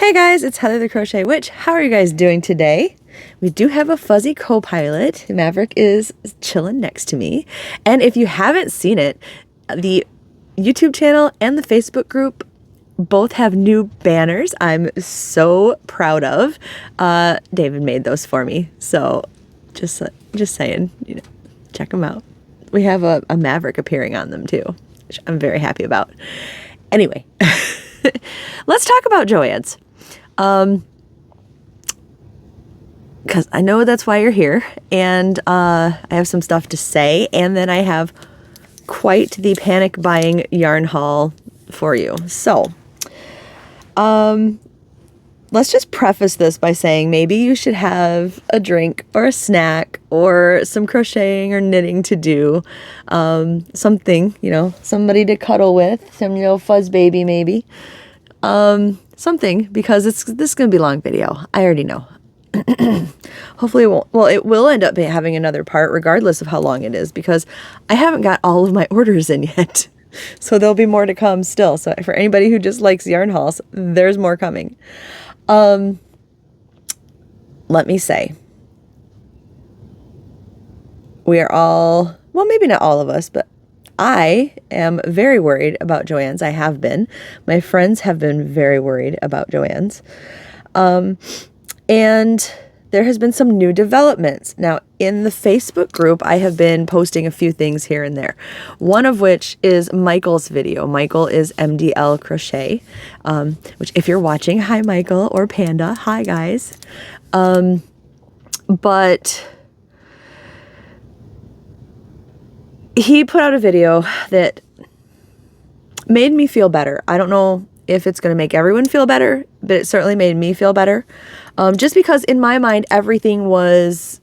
Hey guys, it's Heather the Crochet Witch. How are you guys doing today? We do have a fuzzy co-pilot. Maverick is chilling next to me. And if you haven't seen it, the YouTube channel and the Facebook group both have new banners I'm so proud of. David made those for me. So just saying, check them out. We have a Maverick appearing on them too, which I'm very happy about. Anyway, let's talk about JoAnns. Because I know that's why you're here, and I have some stuff to say, and then I have quite the panic buying yarn haul for you. So, let's just preface this by saying maybe you should have a drink or a snack or some crocheting or knitting to do, something, somebody to cuddle with, some fuzz baby maybe, something, because this is going to be a long video. I already know. Hopefully it won't. Well, it will end up having another part regardless of how long it is, because I haven't got all of my orders in yet. So there'll be more to come still. So for anybody who just likes yarn hauls, there's more coming. Let me say, we are all, well, maybe not all of us, but I am very worried about JoAnns. I have been. My friends have been very worried about JoAnns. And there has been some new developments. Now, in the Facebook group, I have been posting a few things here and there. One of which is Michael's video. Michael is MDL Crochet, which if you're watching, hi Michael, or Panda, hi guys. But he put out a video that made me feel better. I don't know if it's going to make everyone feel better, but it certainly made me feel better. Just because in my mind, everything was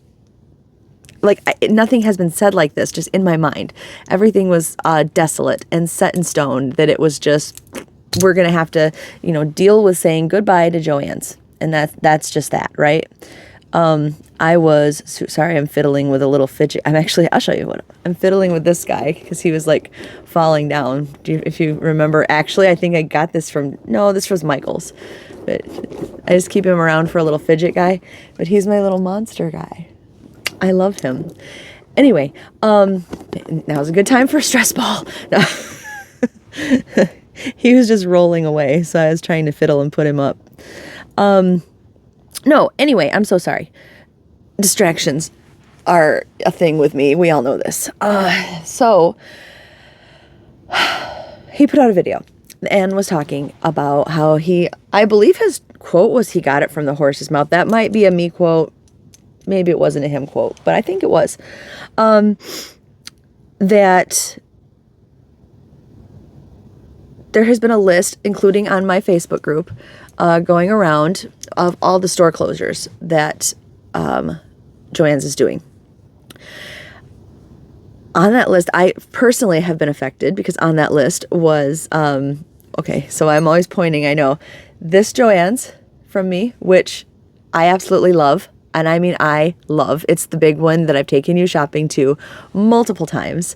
like, nothing has been said like this, just in my mind. Everything was desolate and set in stone, that it was just, we're going to have to, deal with saying goodbye to JoAnns. And that's just that, right? Sorry, I'm fiddling with a little fidget. I'll show you what I'm fiddling with this guy, because he was like falling down. If you remember, actually, I think I got this this was Michael's, but I just keep him around for a little fidget guy, but he's my little monster guy. I love him. Anyway, now's a good time for a stress ball. No. He was just rolling away, so I was trying to fiddle and put him up. No, anyway, I'm so sorry. Distractions are a thing with me. We all know this. So he put out a video and was talking about how I believe his quote was he got it from the horse's mouth. That might be a me quote. Maybe it wasn't a him quote, but I think it was. That there has been a list, including on my Facebook group, going around of all the store closures that JoAnns is doing. On that list, I personally have been affected, because on that list was, okay, so I'm always pointing, I know, this JoAnns from me, which I absolutely love, and I mean I love. It's the big one that I've taken you shopping to multiple times.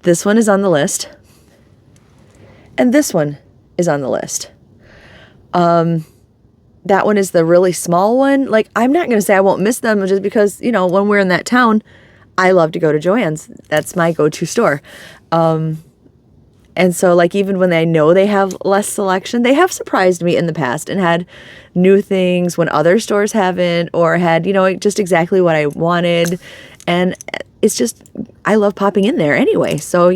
This one is on the list, and this one is on the list. That one is the really small one. Like, I'm not going to say I won't miss them, just because, when we're in that town, I love to go to JoAnns. That's my go-to store. And so, like, even when I know they have less selection, they have surprised me in the past and had new things when other stores haven't, or had, just exactly what I wanted. And it's just, I love popping in there anyway. So,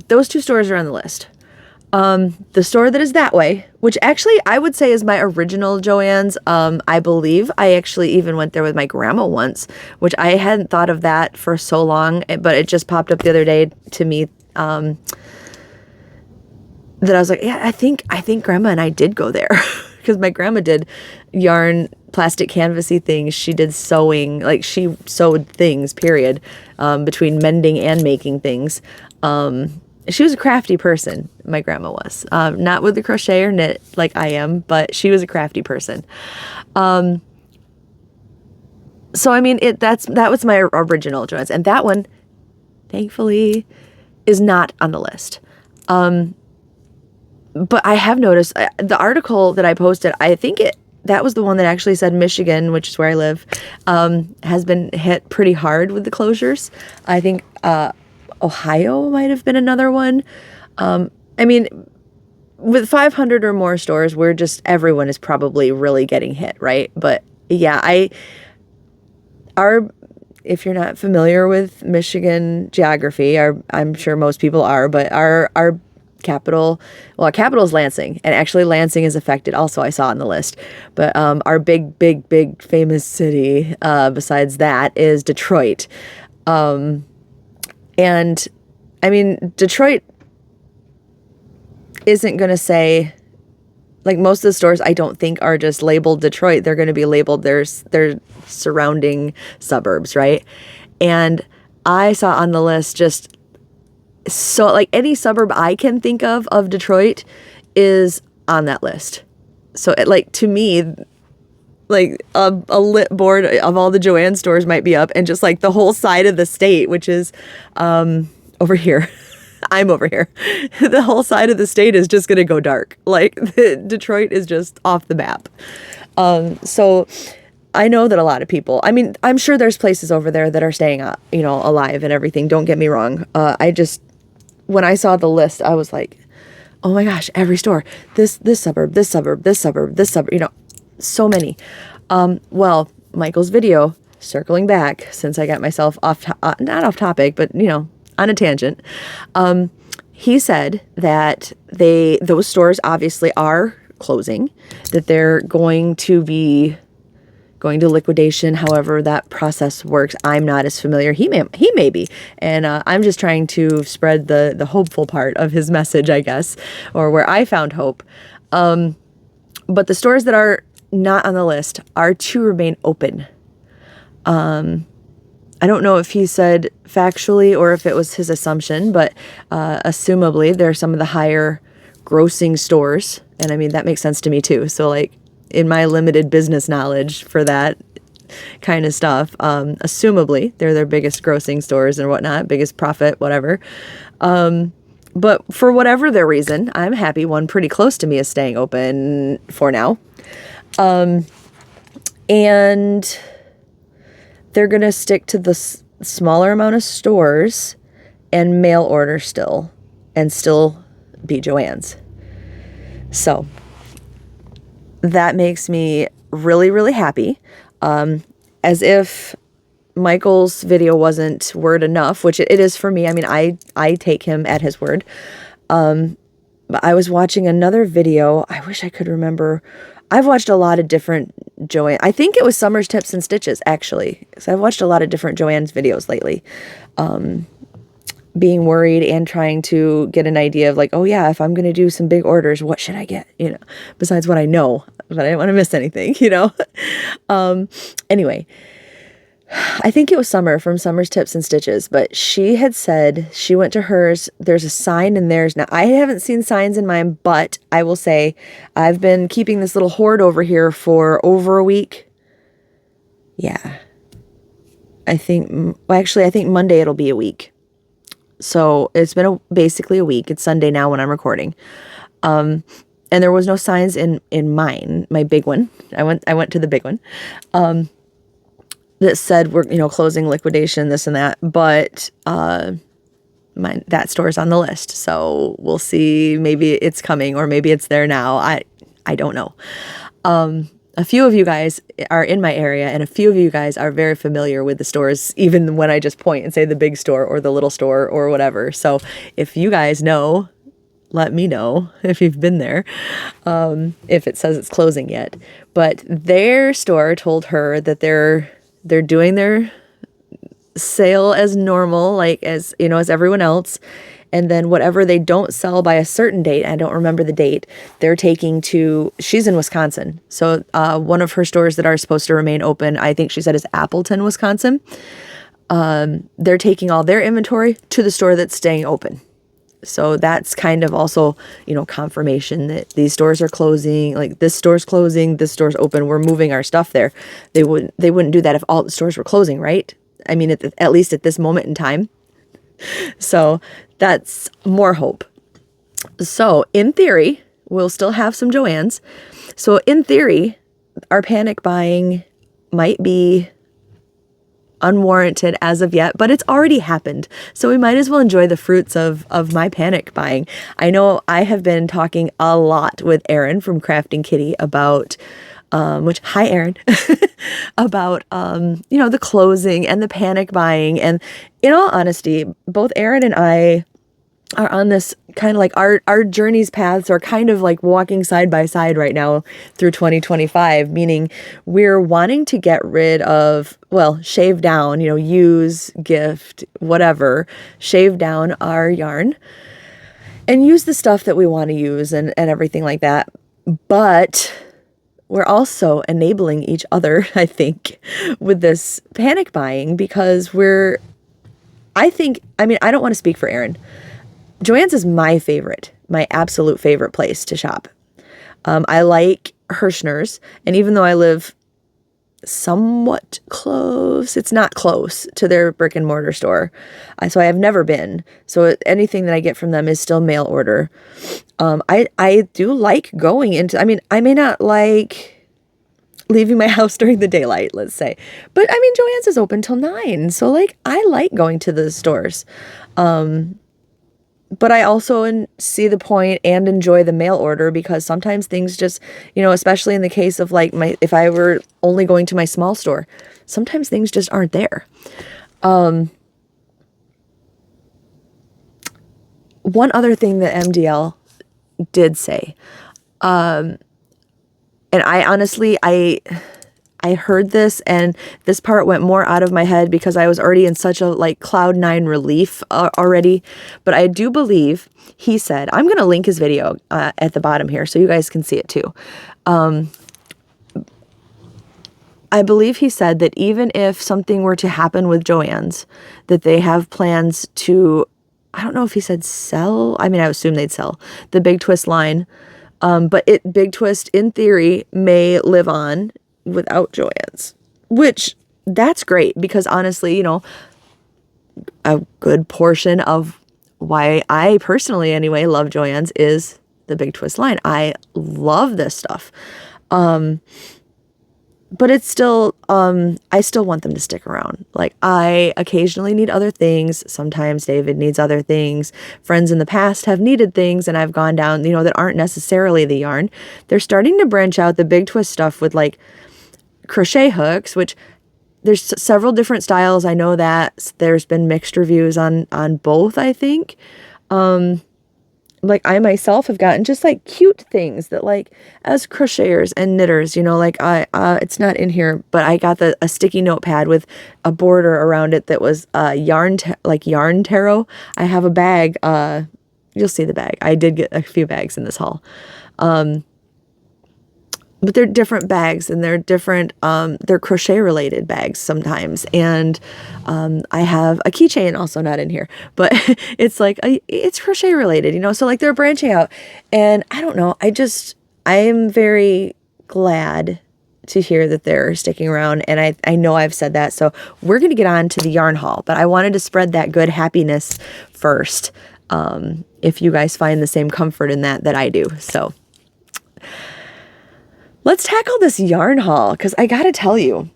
those two stores are on the list. The store that is that way, which actually I would say is my original JoAnns. I believe I actually even went there with my grandma once, which I hadn't thought of that for so long, but it just popped up the other day to me, that I was like, yeah, I think grandma and I did go there, because my grandma did yarn, plastic canvasy things. She did sewing, like she sewed things, period, between mending and making things. She was a crafty person, my grandma was. Not with the crochet or knit like I am, but she was a crafty person. So, I mean, that was my original JoAnns. And that one, thankfully, is not on the list. But I have noticed the article that I posted, I think that was the one that actually said Michigan, which is where I live, has been hit pretty hard with the closures. I think Ohio might have been another one. I mean, with 500 or more stores, everyone is probably really getting hit, right? But yeah, if you're not familiar with Michigan geography, I'm sure most people are, but our capital is Lansing, and actually Lansing is affected also, I saw on the list. But our big famous city, besides that, is Detroit. And I mean, Detroit isn't going to say, like, most of the stores I don't think are just labeled Detroit. They're going to be labeled their surrounding suburbs, right? And I saw on the list just, so like any suburb I can think of Detroit is on that list. So like, to me, like a lit board of all the JoAnn stores might be up, and just like the whole side of the state, which is over here. I'm over here. The whole side of the state is just going to go dark. Like Detroit is just off the map. So I know that a lot of people, I mean, I'm sure there's places over there that are staying, alive and everything. Don't get me wrong. When I saw the list, I was like, oh my gosh, every store, this suburb, this suburb, this suburb, this suburb, so many. Well, Michael's video, circling back, since I got myself not off topic, but, on a tangent. He said that those stores obviously are closing, that they're going to liquidation, however that process works. I'm not as familiar. He may be. And I'm just trying to spread the hopeful part of his message, I guess, or where I found hope. But the stores that are not on the list are to remain open. I don't know if he said factually or if it was his assumption, but assumably they're some of the higher grossing stores. And I mean, that makes sense to me too. So like, in my limited business knowledge for that kind of stuff, assumably they're their biggest grossing stores and whatnot, biggest profit, whatever. But for whatever their reason, I'm happy one pretty close to me is staying open for now. And they're going to stick to the smaller amount of stores and mail order still, and still be JoAnns. So that makes me really, really happy. As if Michael's video wasn't word enough, which it is for me. I mean, I take him at his word. But I was watching another video. I wish I could remember. I've watched a lot of different JoAnn. I think it was Summer's Tips and Stitches, actually. So I've watched a lot of different JoAnn's videos lately. Being worried and trying to get an idea of like, oh yeah, if I'm going to do some big orders, what should I get? Besides what I know, but I didn't want to miss anything, Anyway, I think it was Summer from Summer's Tips and Stitches, but she had said she went to hers. There's a sign in theirs. Now, I haven't seen signs in mine, but I will say I've been keeping this little hoard over here for over a week. Yeah. I think Monday it'll be a week. So it's been basically a week. It's Sunday now when I'm recording. And there was no signs in mine, my big one. I went to the big one. That said we're, closing, liquidation, this and that, but that store's on the list. So we'll see, maybe it's coming or maybe it's there now. I don't know. A few of you guys are in my area, and a few of you guys are very familiar with the stores, even when I just point and say the big store or the little store or whatever. So if you guys know, let me know if you've been there, if it says it's closing yet. But their store told her that they're doing their sale as normal, like as everyone else. And then whatever they don't sell by a certain date, I don't remember the date, they're taking to, she's in Wisconsin. So one of her stores that are supposed to remain open, I think she said, is Appleton, Wisconsin. They're taking all their inventory to the store that's staying open. So that's kind of also, confirmation that these stores are closing, like this store's closing, this store's open, we're moving our stuff there. They wouldn't do that if all the stores were closing, right? I mean, at least at this moment in time. So that's more hope. So in theory, We'll still have some JoAnns. So in theory, our panic buying might be unwarranted as of yet, but it's already happened. So we might as well enjoy the fruits of my panic buying. I know I have been talking a lot with Erin from Crafting Kitty about hi Erin, about, the closing and the panic buying. And in all honesty, both Erin and I are on this kind of like our journey's paths are kind of like walking side by side right now through 2025, meaning we're wanting to get rid of, well, shave down, use, gift, whatever, shave down our yarn and use the stuff that we want to use and everything like that. But we're also enabling each other, I think, with this panic buying because I don't want to speak for Erin. JoAnns is my absolute favorite place to shop. I like Hirschner's, and even though I live somewhat close, it's not close to their brick and mortar store, so I have never been. So anything that I get from them is still mail order. I do like going into, I may not like leaving my house during the daylight, let's say, but JoAnns is open till 9, so like I like going to the stores. But I also see the point and enjoy the mail order because sometimes things just, especially in the case of like if I were only going to my small store, sometimes things just aren't there. One other thing that MDL did say, and I honestly, I heard this and this part went more out of my head because I was already in such a like cloud 9 relief already. But I do believe he said, I'm going to link his video at the bottom here so you guys can see it too. I believe he said that even if something were to happen with JoAnns, that they have plans to, I don't know if he said sell. I assume they'd sell the Big Twist line. But Big Twist in theory may live on without JoAnns, which that's great because honestly, a good portion of why I personally anyway love JoAnns is the Big Twist line. I love this stuff. But it's still, I still want them to stick around. Like I occasionally need other things. Sometimes David needs other things. Friends in the past have needed things and I've gone down, that aren't necessarily the yarn. They're starting to branch out the Big Twist stuff with like crochet hooks, which there's several different styles. I know that there's been mixed reviews on both, I think. Like I myself have gotten just like cute things that like as crocheters and knitters, like it's not in here, but I got a sticky notepad with a border around it that was yarn taro. I have a bag. You'll see the bag. I did get a few bags in this haul. But they're different bags and they're different, they're crochet related bags sometimes. And I have a keychain also not in here, but it's like, it's crochet related, so like they're branching out and I don't know. I am very glad to hear that they're sticking around. And I know I've said that. So we're going to get on to the yarn haul, but I wanted to spread that good happiness first. If you guys find the same comfort in that I do. So let's tackle this yarn haul because I gotta tell you,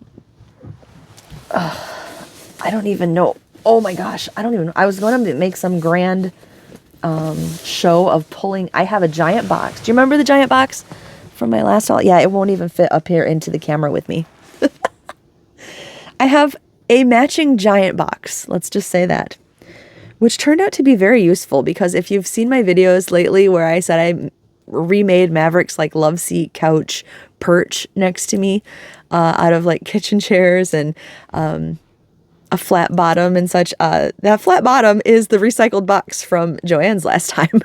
I don't even know. Oh my gosh, I don't even know. I was going to make some grand show of pulling. I have a giant box. Do you remember the giant box from my last haul? Yeah, it won't even fit up here into the camera with me. I have a matching giant box. Let's just say that. Which turned out to be very useful because if you've seen my videos lately where I said I remade Maverick's like love seat couch perch next to me out of like kitchen chairs and a flat bottom and such. That flat bottom is the recycled box from JoAnns last time.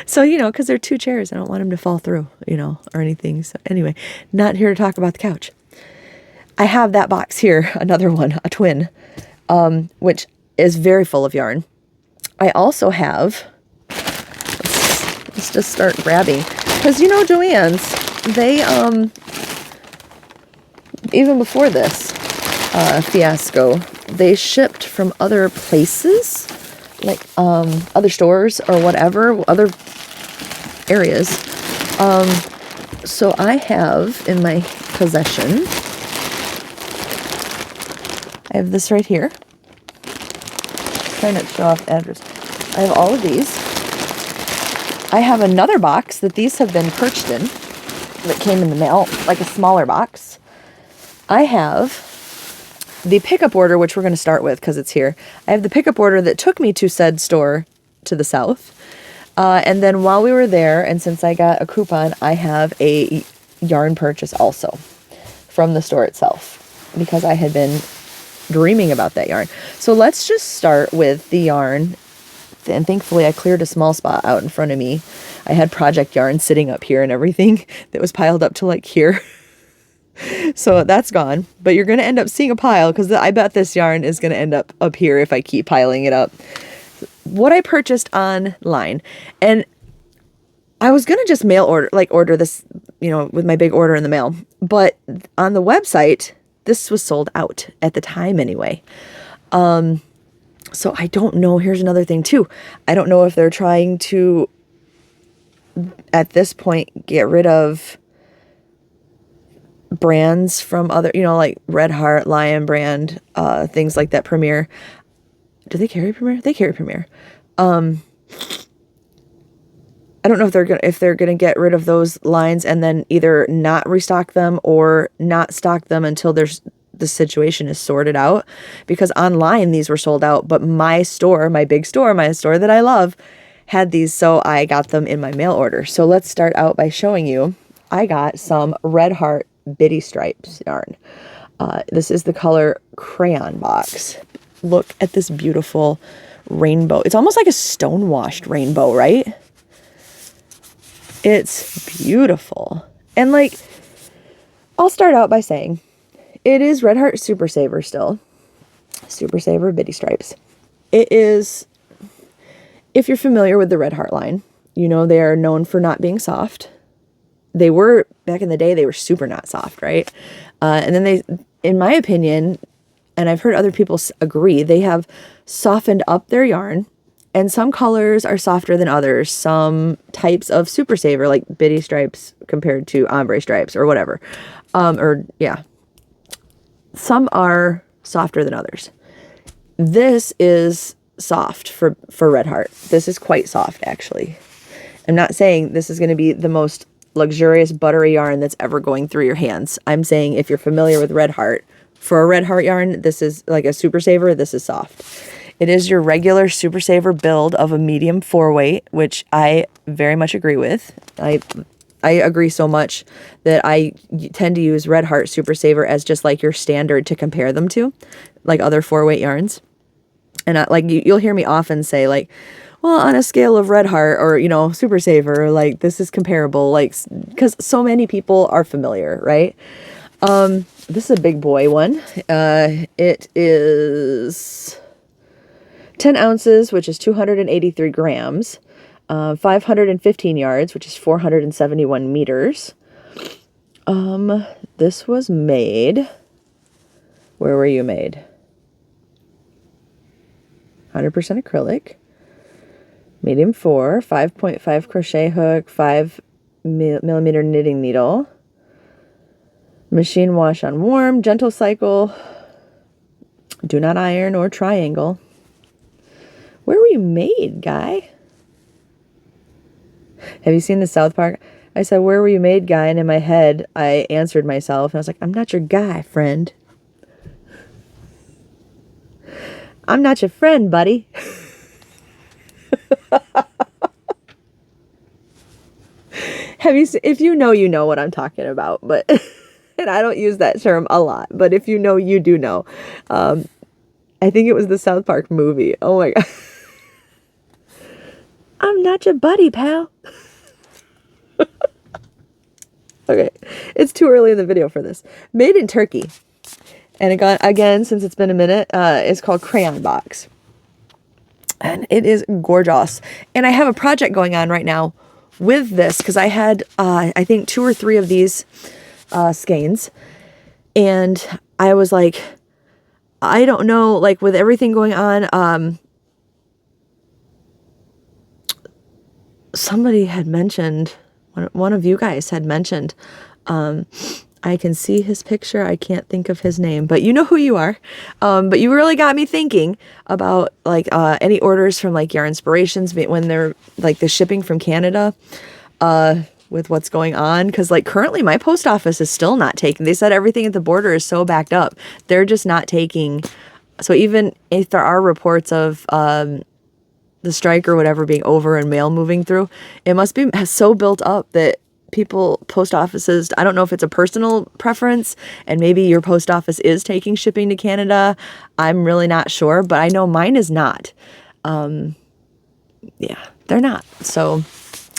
So, because they're 2 chairs, I don't want them to fall through, or anything. So anyway, not here to talk about the couch. I have that box here, another one, a twin, which is very full of yarn. I also have, let's just start grabbing, because JoAnns, they, even before this fiasco, they shipped from other places, like other stores or whatever, other areas. So I have in my possession, I have this right here. Trying not to show off the address. I have all of these. I have another box that these have been purchased in that came in the mail, like a smaller box. I have the pickup order, which we're going to start with because it's here. I have the pickup order that took me to said store to the south. And then while we were there, and since I got a coupon, I have a yarn purchase also from the store itself because I had been dreaming about that yarn. So let's just start with the yarn. And thankfully I cleared a small spot out in front of me. I had project yarn sitting up here and everything that was piled up to like here. So that's gone, but you're going to end up seeing a pile because I bet this yarn is going to end up here if I keep piling it up. What I purchased online, and I was going to just mail order this, you know, with my big order in the mail, but on the website, this was sold out at the time anyway. So I don't know. Here's another thing too. I don't know if they're trying to, at this point, get rid of brands from other, you know, like Red Heart, Lion brand, things like that. Premier. Do they carry Premier? They carry Premier. I don't know if they're gonna get rid of those lines and then either not restock them or not stock them until the situation is sorted out. Because online these were sold out, but my store, my big store, my store that I love, had these, so I got them in my mail order. So let's start out by showing you. I got some Red Heart Bitty Stripes yarn. This is the color Crayon Box. Look at this beautiful rainbow. It's almost like a stone-washed rainbow, right? It's beautiful. And like, I'll start out by saying it is Red Heart Super Saver still. Super Saver Bitty Stripes. It is, if you're familiar with the Red Heart line, you know they are known for not being soft. They were, back in the day, they were super not soft, right? And then they, in my opinion, and I've heard other people agree, they have softened up their yarn. And some colors are softer than others. Some types of Super Saver, like Bitty Stripes compared to Ombre Stripes or whatever. Some are softer than others. This is soft for Red Heart. This is quite soft, actually. I'm not saying this is going to be the most luxurious buttery yarn that's ever going through your hands. I'm saying if you're familiar with Red Heart, for a Red Heart yarn, this is like a Super Saver, this is soft. It is your regular Super Saver build of a medium 4-weight, which I very much agree with. I agree so much that I tend to use Red Heart Super Saver as just like your standard to compare them to, like other 4-weight yarns. And like you'll hear me often say like, well, on a scale of Red Heart or, you know, Super Saver, like this is comparable, like, because so many people are familiar, right? This is a big boy one. It is 10 ounces, which is 283 grams, 515 yards, which is 471 meters. This was made, where were you made? 100% acrylic, medium 4, 5.5 crochet hook, 5 millimeter knitting needle, machine wash on warm, gentle cycle, do not iron or triangle. Where were you made, guy? Have you seen the South Park? I said, where were you made, guy? And in my head, I answered myself. And I was like, I'm not your guy, friend. I'm not your friend, buddy. Have you? If you know what I'm talking about. But and I don't use that term a lot. But if you know, you do know. I think it was the South Park movie. Oh my God. I'm not your buddy, pal. Okay, it's too early in the video for this. Made in Turkey. And again, since it's been a minute, it's called Crayon Box. And it is gorgeous. And I have a project going on right now with this because I had, I think, 2 or 3 of these skeins. And I was like, I don't know, like with everything going on, somebody had mentioned, one of you guys had mentioned, I can see his picture. I can't think of his name, but you know who you are. But you really got me thinking about like any orders from like Yarn Inspirations when they're like the shipping from Canada with what's going on. Because like currently my post office is still not taking. They said everything at the border is so backed up. They're just not taking. So even if there are reports of the strike or whatever being over and mail moving through, it must be so built up that post offices, I don't know if it's a personal preference and maybe your post office is taking shipping to Canada. I'm really not sure, but I know mine is not. Yeah, they're not. So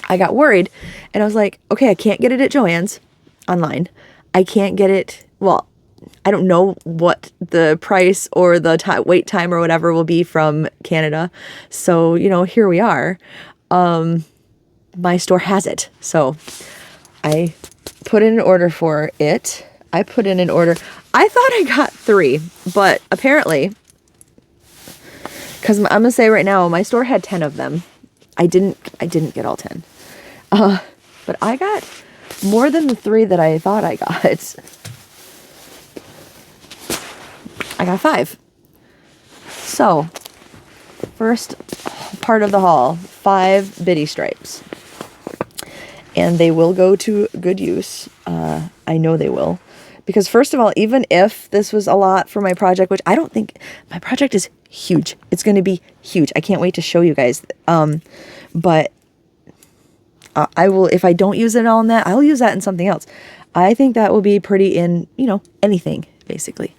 I got worried and I was like, okay, I can't get it at JoAnns online. I can't get it. Well, I don't know what the price or the wait time or whatever will be from Canada. So, you know, here we are. My store has it. So I put in an order for it. I put in an order. I thought I got 3, but apparently, because I'm going to say right now, my store had 10 of them. I didn't get all 10. But I got more than the 3 that I thought I got. I got 5. So, first part of the haul, 5 biddy stripes. And they will go to good use. I know they will. Because first of all, even if this was a lot for my project, which I don't think, my project is huge. It's going to be huge. I can't wait to show you guys. But I will, if I don't use it all in that, I'll use that in something else. I think that will be pretty in, you know, anything, basically.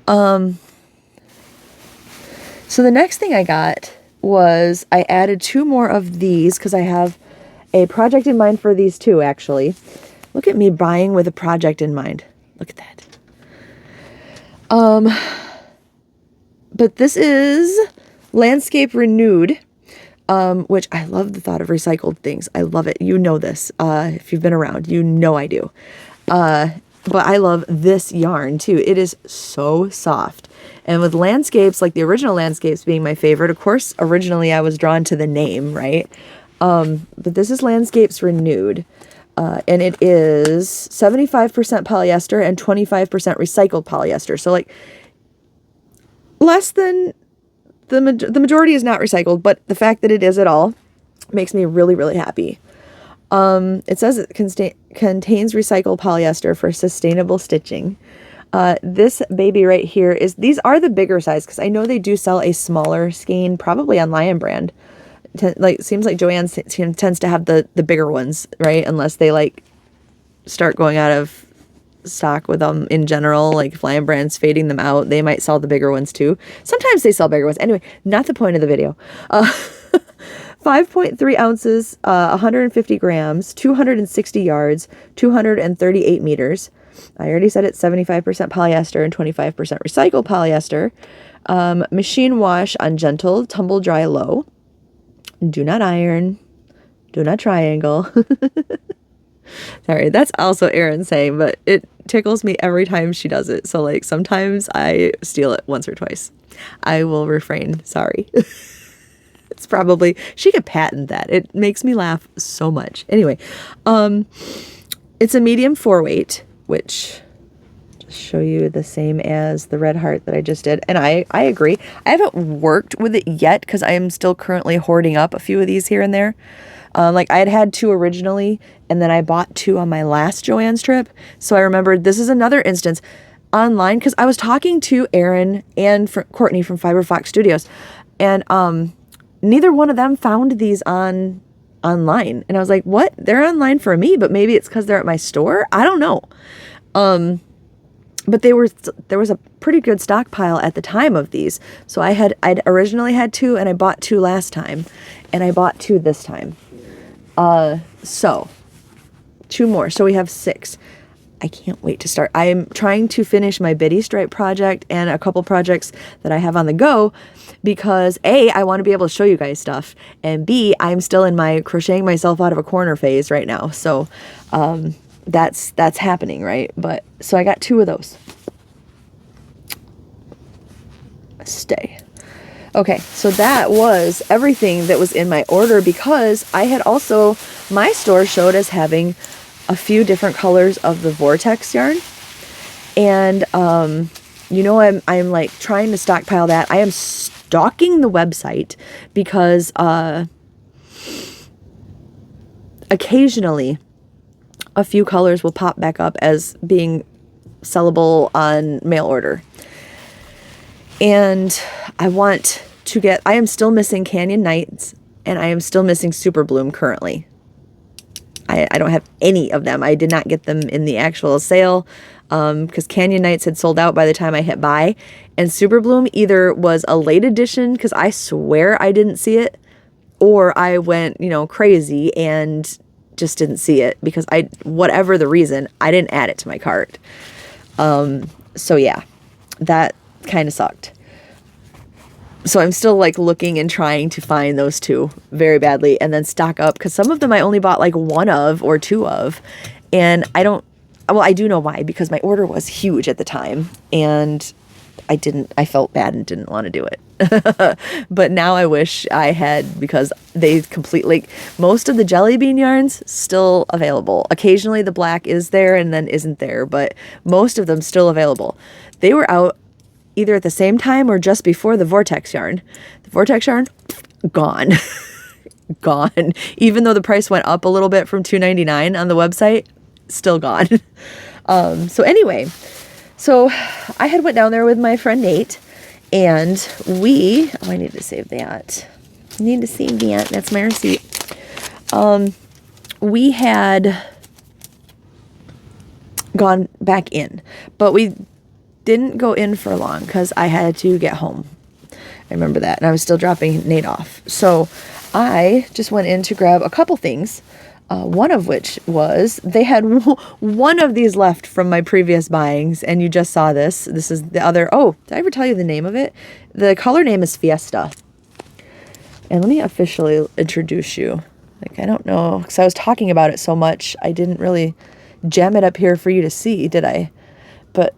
So the next thing I got was I added 2 more of these because I have a project in mind for these 2, actually. Look at me buying with a project in mind. Look at that. But this is Landscape Renewed, which I love the thought of recycled things. I love it. You know this. If you've been around, you know I do. But I love this yarn too. It is so soft. And with landscapes, like the original landscapes being my favorite, of course, originally I was drawn to the name, right? But this is Landscapes Renewed. And it is 75% polyester and 25% recycled polyester. So like less than the majority is not recycled, but the fact that it is at all makes me really, really happy. It says it contains recycled polyester for sustainable stitching. This baby right here these are the bigger size because I know they do sell a smaller skein, probably on Lion Brand. Seems like JoAnn tends to have the bigger ones, right? Unless they like start going out of stock with them in general, like if Lion Brand's fading them out, they might sell the bigger ones too. Sometimes they sell bigger ones. Anyway, not the point of the video. 5.3 ounces, 150 grams, 260 yards, 238 meters. I already said it's 75% polyester and 25% recycled polyester. Machine wash on gentle, tumble dry low. Do not iron. Do not triangle. Sorry, that's also Erin saying, but it tickles me every time she does it. So like sometimes I steal it once or twice. I will refrain. Sorry. It's probably, she could patent that. It makes me laugh so much. Anyway, it's a medium 4-weight, which just show you the same as the red heart that I just did. And I agree. I haven't worked with it yet because I am still currently hoarding up a few of these here and there. Like I had 2 originally, and then I bought 2 on my last JoAnns trip. So I remembered this is another instance online because I was talking to Erin and Courtney from Fiber Fox Studios, and neither one of them found these online. And I was like, what? They're online for me, but maybe it's because they're at my store. I don't know. But there was a pretty good stockpile at the time of these. So I'd originally had 2 and I bought 2 last time and I bought 2 this time. So 2 more. So we have 6. I can't wait to start. I am trying to finish my Biddy Stripe project and a couple projects that I have on the go because A, I want to be able to show you guys stuff, and B, I'm still in my crocheting myself out of a corner phase right now. So that's happening, right? But so I got 2 of those. Stay. Okay, so that was everything that was in my order, because I had also, my store showed as having a few different colors of the Vortex yarn. And, you know, I'm like trying to stockpile that. I am stalking the website because, occasionally a few colors will pop back up as being sellable on mail order. And I want to get, I am still missing Canyon Nights, and I am still missing Super Bloom currently. I don't have any of them. I did not get them in the actual sale, because Canyon Nights had sold out by the time I hit buy. And Super Bloom either was a late edition, because I swear I didn't see it, or I went, you know, crazy and just didn't see it, because whatever the reason, I didn't add it to my cart. So yeah, that kind of sucked. So I'm still like looking and trying to find those two very badly, and then stock up, because some of them I only bought like one of or two of, and I do know why, because my order was huge at the time, and I felt bad and didn't want to do it. But now I wish I had, because they completely, most of the jelly bean yarns still available. Occasionally the black is there and then isn't there, but most of them still available. They were out either at the same time or just before the Vortex yarn. The Vortex yarn, gone. Gone. Even though the price went up a little bit from $2.99 on the website, still gone. So anyway, so I had went down there with my friend Nate, and I need to save that. I need to save that. That's my receipt. We had gone back in, but we didn't go in for long because I had to get home. I remember that, and I was still dropping Nate off. So I just went in to grab a couple things. One of which was, they had one of these left from my previous buyings, and you just saw this. This is the other. Oh, did I ever tell you the name of it? The color name is Fiesta. And let me officially introduce you. Like, I don't know, because I was talking about it so much, I didn't really jam it up here for you to see, did I? But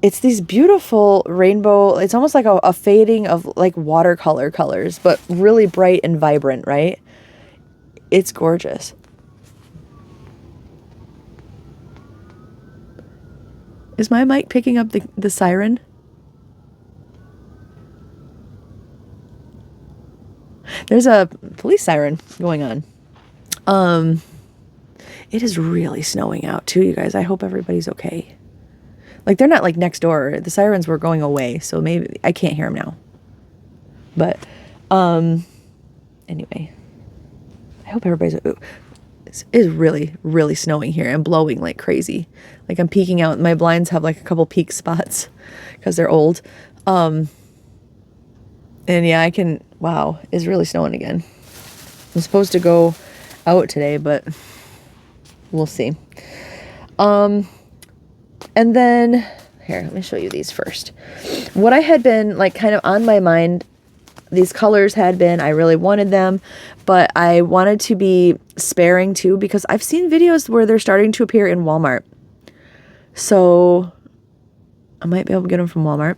it's these beautiful rainbow, it's almost like a fading of like watercolor colors, but really bright and vibrant, right? It's gorgeous. Is my mic picking up the siren? There's a police siren going on. It is really snowing out too, you guys. I hope everybody's okay. Like, they're not like next door. The sirens were going away, so maybe I can't hear them now. But anyway, I hope everybody's. It is really, really snowing here and blowing like crazy. Like, I'm peeking out. My blinds have like a couple peak spots because they're old. And yeah, wow, it's really snowing again. I'm supposed to go out today, but we'll see. And then, here, let me show you these first. What I had been like kind of on my mind, these colors had been, I really wanted them, but I wanted to be sparing too, because I've seen videos where they're starting to appear in Walmart. So I might be able to get them from Walmart.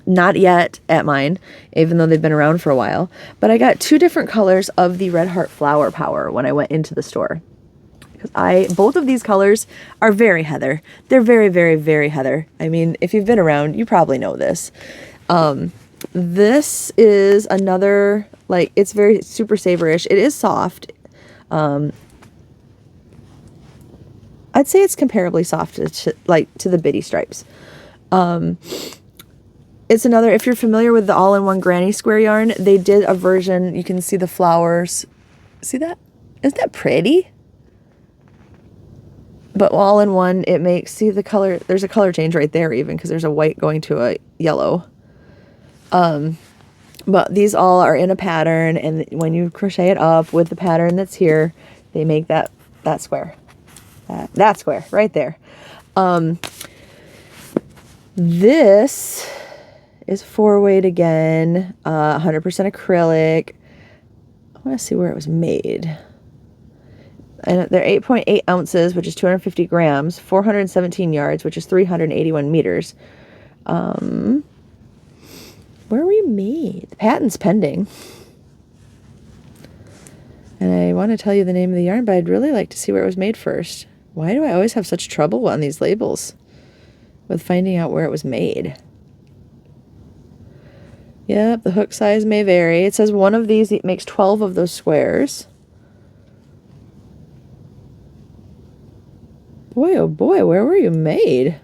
Not yet at mine, even though they've been around for a while. But I got two different colors of the Red Heart Flower Power when I went into the store. Because both of these colors are very Heather. They're very, very, very Heather. I mean, if you've been around, you probably know this. This is another, like, it's very super savorish. It is soft. I'd say it's comparably soft to the Biddy Stripes. It's another, if you're familiar with the all-in-one granny square yarn, they did a version, you can see the flowers. See that? Isn't that pretty? But all in one, it makes, see the color, there's a color change right there even, because there's a white going to a yellow. But these all are in a pattern, and when you crochet it up with the pattern that's here, they make that square. That square right there. This is 4-weight again, 100% acrylic. I want to see where it was made. And they're 8.8 ounces, which is 250 grams, 417 yards, which is 381 meters. Where were you made? The patent's pending. And I want to tell you the name of the yarn, but I'd really like to see where it was made first. Why do I always have such trouble on these labels with finding out where it was made? Yep, the hook size may vary. It says one of these makes 12 of those squares. Boy, oh boy, where were you made?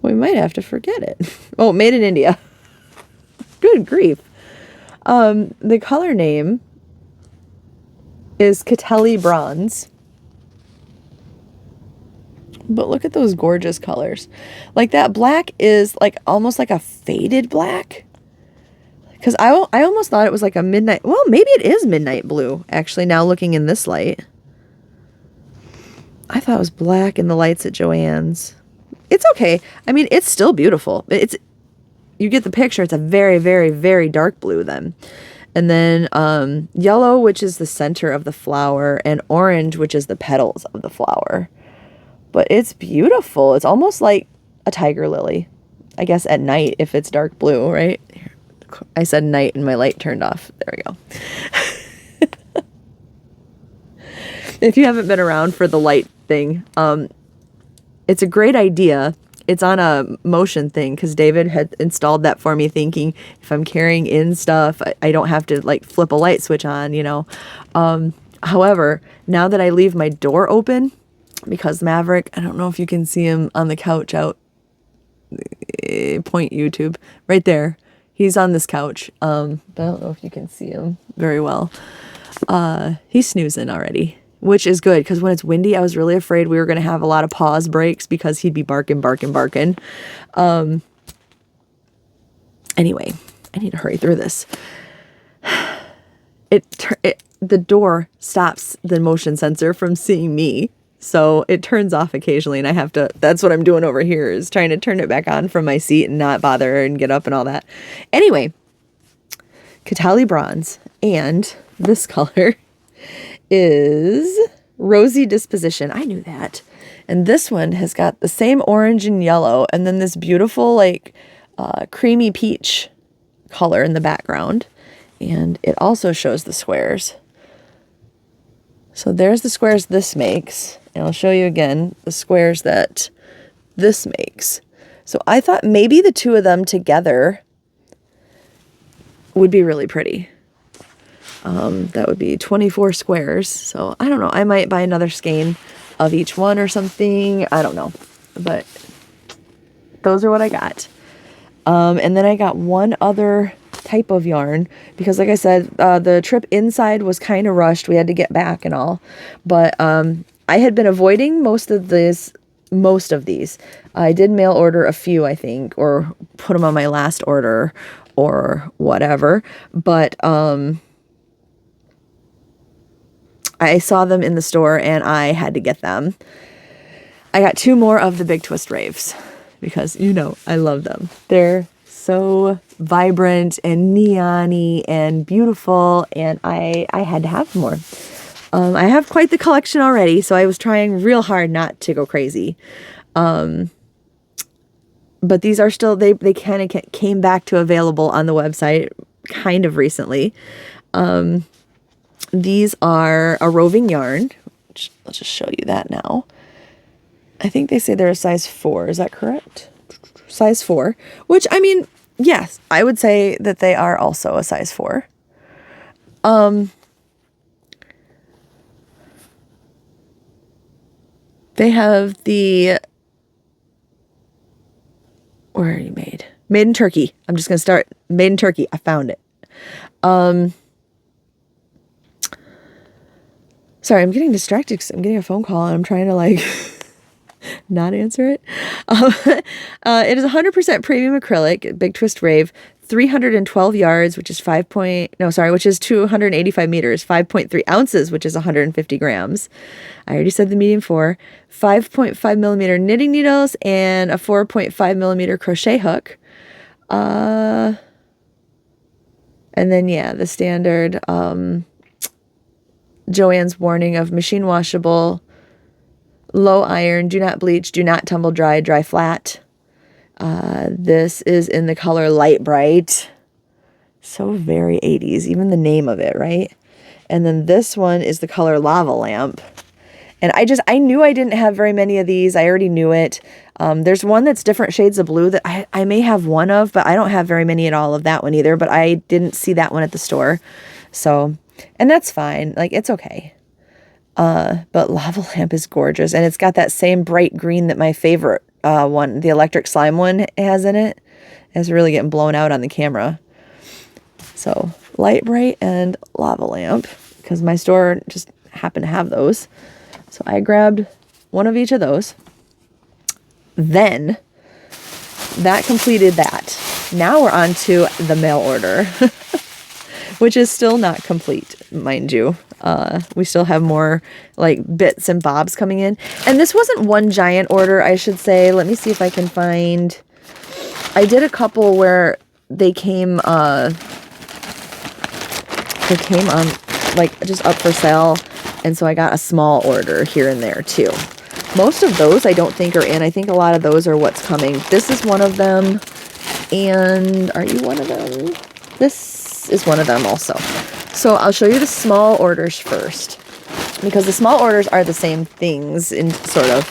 We might have to forget it. Oh, made in India. Good grief. The color name is Catelli Bronze. But look at those gorgeous colors. Like that black is like almost like a faded black. Because I almost thought it was like a midnight. Well, maybe it is midnight blue, actually, now looking in this light. I thought it was black in the lights at JoAnns. It's okay. I mean, it's still beautiful. You get the picture. It's a very, very, very dark blue then. And then yellow, which is the center of the flower, and orange, which is the petals of the flower. But it's beautiful. It's almost like a tiger lily. I guess at night if it's dark blue, right? I said night and my light turned off. There we go. If you haven't been around for the light thing, it's a great idea. It's on a motion thing because David had installed that for me, thinking if I'm carrying in stuff, I don't have to like flip a light switch on, you know. However, now that I leave my door open, because Maverick, I don't know if you can see him on the couch out, point YouTube, right there. He's on this couch. But I don't know if you can see him very well. He's snoozing already, which is good because when it's windy, I was really afraid we were going to have a lot of pause breaks because he'd be barking. Anyway, I need to hurry through this. The door stops the motion sensor from seeing me. So it turns off occasionally and I have to, that's what I'm doing over here, is trying to turn it back on from my seat and not bother and get up and all that. Anyway, Catelli Bronze, and this color is Rosy Disposition. I knew that. And this one has got the same orange and yellow and then this beautiful like creamy peach color in the background. And it also shows the squares. So there's the squares this makes. And I'll show you again the squares that this makes. So I thought maybe the two of them together would be really pretty. That would be 24 squares. So I don't know. I might buy another skein of each one or something. I don't know. But those are what I got. And then I got one other type of yarn because like I said, the trip inside was kind of rushed. We had to get back and all. But I had been avoiding most of these. I did mail order a few, I think, or put them on my last order or whatever. But I saw them in the store and I had to get them. I got 2 more of the Big Twist Raves because, you know, I love them. They're so vibrant and neon-y and beautiful, and I had to have more. I have quite the collection already, so I was trying real hard not to go crazy. But these are still, they kind of came back to available on the website kind of recently. These are a roving yarn. I'll just show you that now. I think they say they're a size 4. Is that correct? Size 4, which, I mean, yes, I would say that they are also a size 4. They have the, where are you made? Made in Turkey. I'm just going to start. Made in Turkey. I found it. Sorry, I'm getting distracted because I'm getting a phone call and I'm trying to like not answer it. It is 100% premium acrylic, Big Twist Rave, 312 yards, which is 285 meters, 5.3 ounces, which is 150 grams. I already said the medium 4, 5.5 millimeter knitting needles, and a 4.5 millimeter crochet hook. And then, yeah, the standard JoAnns warning of machine washable, low iron, do not bleach, do not tumble dry, dry flat. This is in the color Light Bright. So very 80s, even the name of it, right? And then this one is the color Lava Lamp. And I knew I didn't have very many of these. I already knew it. There's one that's different shades of blue that I may have one of, but I don't have very many at all of that one either. But I didn't see that one at the store. So, and that's fine. Like, it's okay. But Lava Lamp is gorgeous. And it's got that same bright green that my favorite one, the electric slime one, has in it. It's really getting blown out on the camera. So, Light Bright and Lava Lamp, because my store just happened to have those. So I grabbed one of each of those. Then that completed that. Now we're on to the mail order, which is still not complete, mind you. We still have more like bits and bobs coming in. And this wasn't one giant order, I should say. Let me see if I can find. I did a couple where they came on like just up for sale. And so I got a small order here and there too. Most of those I don't think are in. I think a lot of those are what's coming. This is one of them. And are you one of them? This is one of them also. So I'll show you the small orders first, because the small orders are the same things in sort of.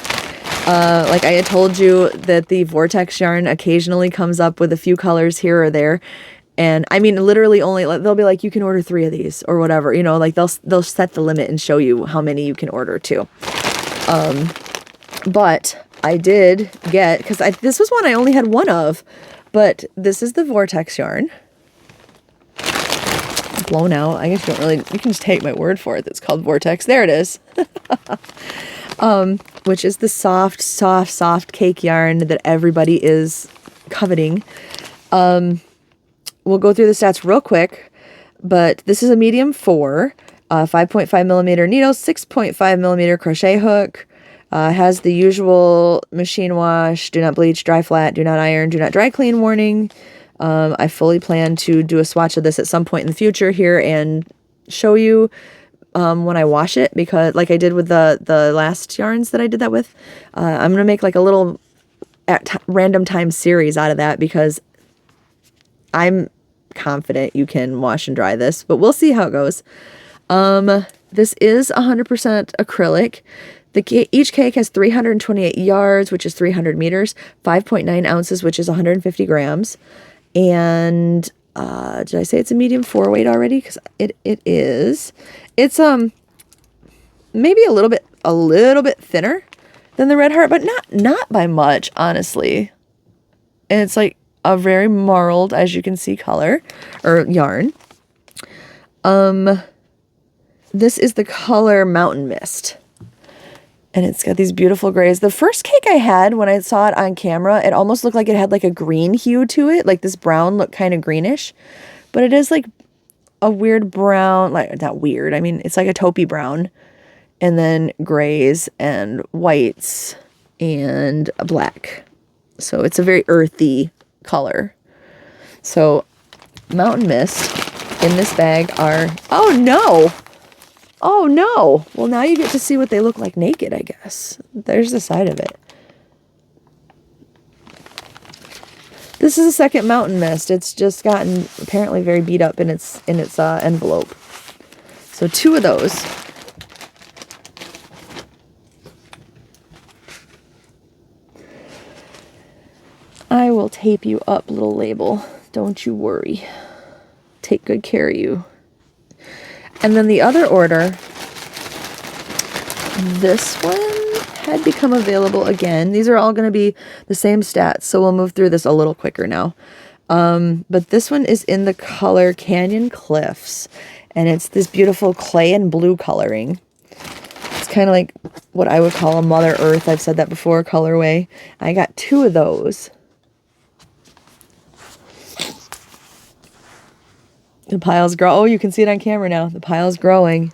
Like I had told you that the Vortex yarn occasionally comes up with a few colors here or there. And I mean, literally only, they'll be like, you can order 3 of these or whatever, you know, like they'll set the limit and show you how many you can order too. But I did get, because this was one I only had one of, but this is the Vortex yarn. It's blown out. I guess you don't really, you can just take my word for it. It's called Vortex. There it is. Which is the soft cake yarn that everybody is coveting. We'll go through the stats real quick, but this is a medium 4, 5.5 millimeter needle, 6.5 millimeter crochet hook, has the usual machine wash, do not bleach, dry flat, do not iron, do not dry clean warning. I fully plan to do a swatch of this at some point in the future here and show you when I wash it, because like I did with the last yarns that I did that with, I'm going to make like a little at random time series out of that, because I'm confident you can wash and dry this, but we'll see how it goes. This is 100% acrylic. Each cake has 328 yards, which is 300 meters, 5.9 ounces, which is 150 grams. And did I say it's a medium 4 weight already? Because it is. It's maybe a little bit thinner than the Red Heart, but not by much, honestly. And it's like a very marled, as you can see, color or yarn. This is the color Mountain Mist. And it's got these beautiful grays. The first cake I had, when I saw it on camera, it almost looked like it had like a green hue to it. Like this brown looked kind of greenish. But it is like a weird brown, like not weird. I mean, it's like a taupey brown. And then grays and whites and a black. So it's a very earthy color. So Mountain Mist in this bag are, oh no, well now you get to see what they look like naked, I guess. There's the side of it. This is a second Mountain Mist. It's just gotten apparently very beat up in its envelope. So 2 of those. I will tape you up, little label. Don't you worry. Take good care of you. And then the other order, this one had become available again. These are all going to be the same stats, so we'll move through this a little quicker now. But this one is in the color Canyon Cliffs, and it's this beautiful clay and blue coloring. It's kind of like what I would call a Mother Earth, I've said that before, colorway. I got 2 of those. The pile's grow. Oh, you can see it on camera now. The pile's growing.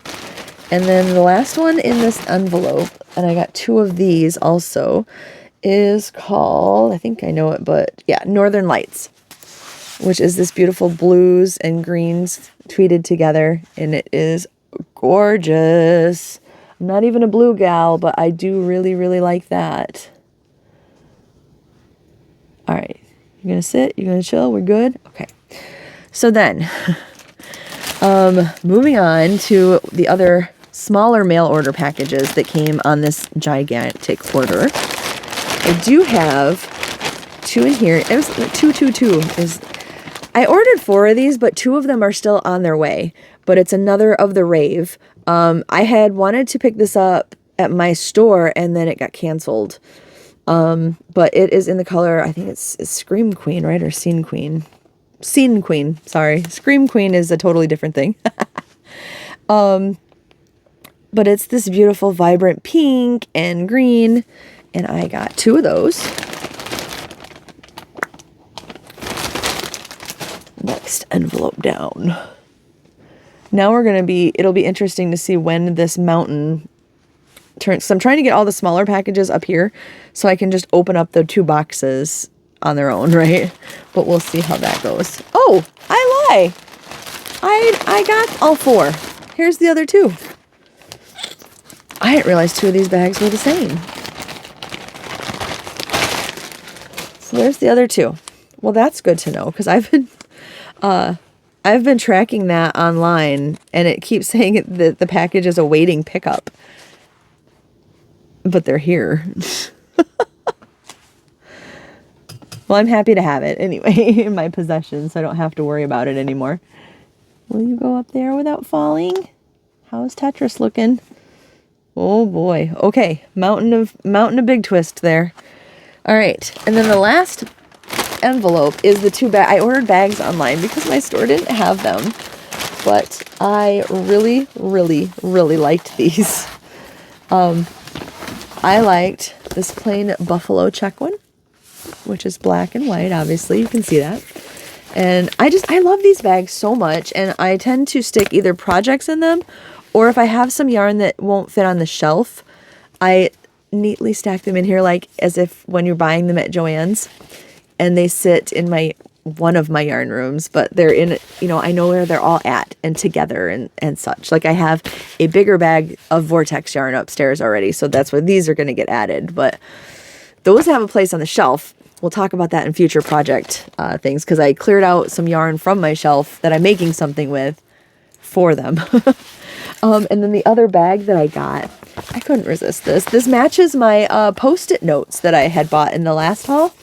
And then the last one in this envelope, and I got 2 of these also, is called, I think I know it, but yeah, Northern Lights, which is this beautiful blues and greens tweeted together, and it is gorgeous. I'm not even a blue gal, but I do really, really like that. All right. You're going to sit. You're going to chill. We're good. Okay. So then, moving on to the other smaller mail order packages that came on this gigantic order. I do have 2 in here. It was 222 is. I ordered 4 of these, but 2 of them are still on their way. But it's another of the rave. I had wanted to pick this up at my store, and then it got canceled. But it is in the color, I think it's Scream Queen, right? Or Scene Queen. Scene Queen, sorry. Scream Queen is a totally different thing. But it's this beautiful, vibrant pink and green. And I got 2 of those. Next envelope down. Now it'll be interesting to see when this mountain turns. So I'm trying to get all the smaller packages up here so I can just open up the 2 boxes on their own, right? But we'll see how that goes. Oh, I lie. I got all 4. Here's the other 2. I didn't realize 2 of these bags were the same. So there's the other 2. Well, that's good to know because I've been tracking that online, and it keeps saying that the package is awaiting pickup. But they're here. Well, I'm happy to have it anyway in my possession, so I don't have to worry about it anymore. Will you go up there without falling? How's Tetris looking? Oh boy. Okay, mountain of big twist there. All right, and then the last envelope is the 2 bags. I ordered bags online because my store didn't have them, but I really, really, really liked these. I liked this plain buffalo check one, which is black and white. Obviously, you can see that. And I love these bags so much, and I tend to stick either projects in them, or if I have some yarn that won't fit on the shelf, I neatly stack them in here like as if when you're buying them at JoAnns. And they sit in one of my yarn rooms, but they're in, I know where they're all at and together and such. Like I have a bigger bag of Vortex yarn upstairs already, so that's where these are going to get added. But those have a place on the shelf. We'll talk about that in future project things, because I cleared out some yarn from my shelf that I'm making something with for them. And then the other bag that I got, I couldn't resist this. This matches my Post-it notes that I had bought in the last haul.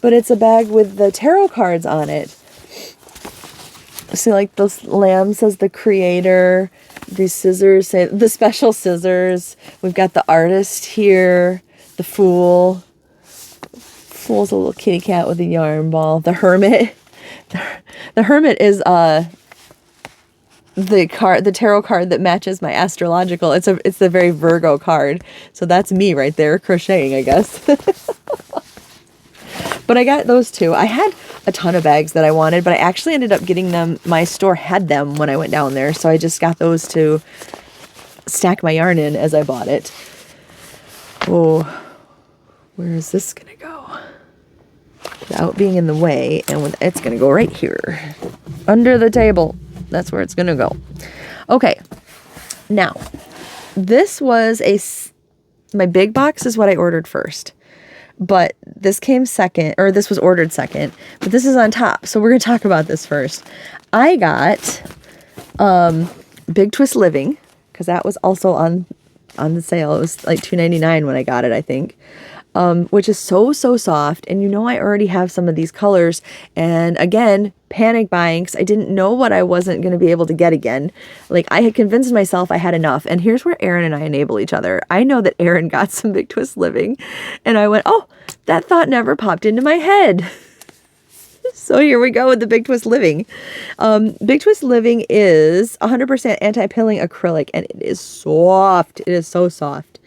But it's a bag with the tarot cards on it. So like the lamb says the creator. These scissors say the special scissors. We've got the artist here. The fool. Fool's a little kitty cat with a yarn ball. The hermit. The hermit is the tarot card that matches my astrological. It's the very Virgo card. So that's me right there crocheting, I guess. But I got those 2. I had a ton of bags that I wanted, but I actually ended up getting them. My store had them when I went down there, so I just got those to stack my yarn in as I bought it. Oh, where is this going to go? Without being in the way, and it's going to go right here. Under the table. That's where it's going to go. Okay. Now, this was my big box is what I ordered first. But this came second, or this was ordered second, but this is on top. So we're going to talk about this first. I got Big Twist Living, because that was also on the sale. It was like $2.99 when I got it, I think. Which is so soft. And I already have some of these colors. And again, panic buying, because I didn't know what I wasn't going to be able to get again. Like I had convinced myself I had enough. And here's where Erin and I enable each other. I know that Erin got some Big Twist Living. And I went, oh, that thought never popped into my head. So here we go with the Big Twist Living. Big Twist Living is 100% anti-pilling acrylic. And it is soft. It is so soft.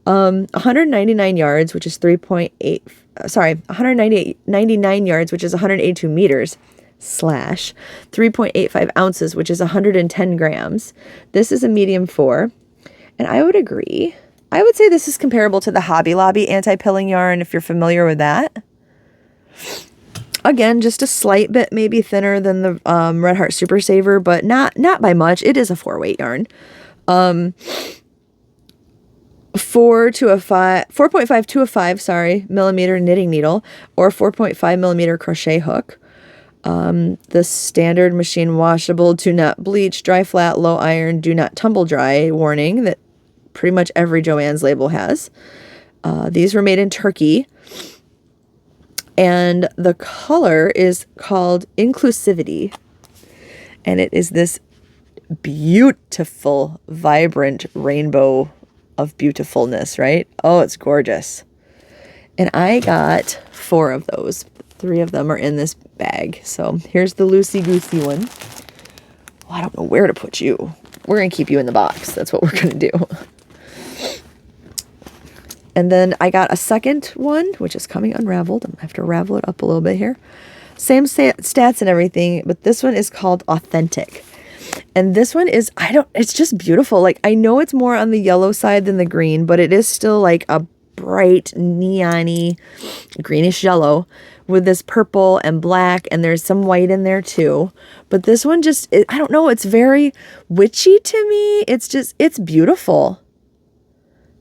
199 yards, which is 199 yards, which is 182 meters, / 3.85 ounces, which is 110 grams. This is a medium 4. And I would agree. I would say this is comparable to the Hobby Lobby anti-pilling yarn, if you're familiar with that. Again, just a slight bit maybe thinner than the Red Heart Super Saver, but not by much. It is a 4-weight yarn. 4.5 to a 5, sorry, millimeter knitting needle, or 4.5 millimeter crochet hook. The standard machine washable, do not bleach, dry flat, low iron, do not tumble dry warning that pretty much every JoAnns label has. These were made in Turkey. And the color is called Inclusivity. And it is this beautiful, vibrant rainbow of beautifulness, right? Oh, it's gorgeous. And I got 4 of those. 3 of them are in this bag. So here's the loosey-goosey one. Well, I don't know where to put you. We're going to keep you in the box. That's what we're going to do. And then I got a second one, which is coming unraveled. I'm going to have to ravel it up a little bit here. Same stats and everything, but this one is called Authentic. And this one is, it's just beautiful. Like, I know it's more on the yellow side than the green, but it is still like a bright, neon-y, greenish yellow with this purple and black, and there's some white in there too. But this one just, I don't know, it's very witchy to me. It's beautiful.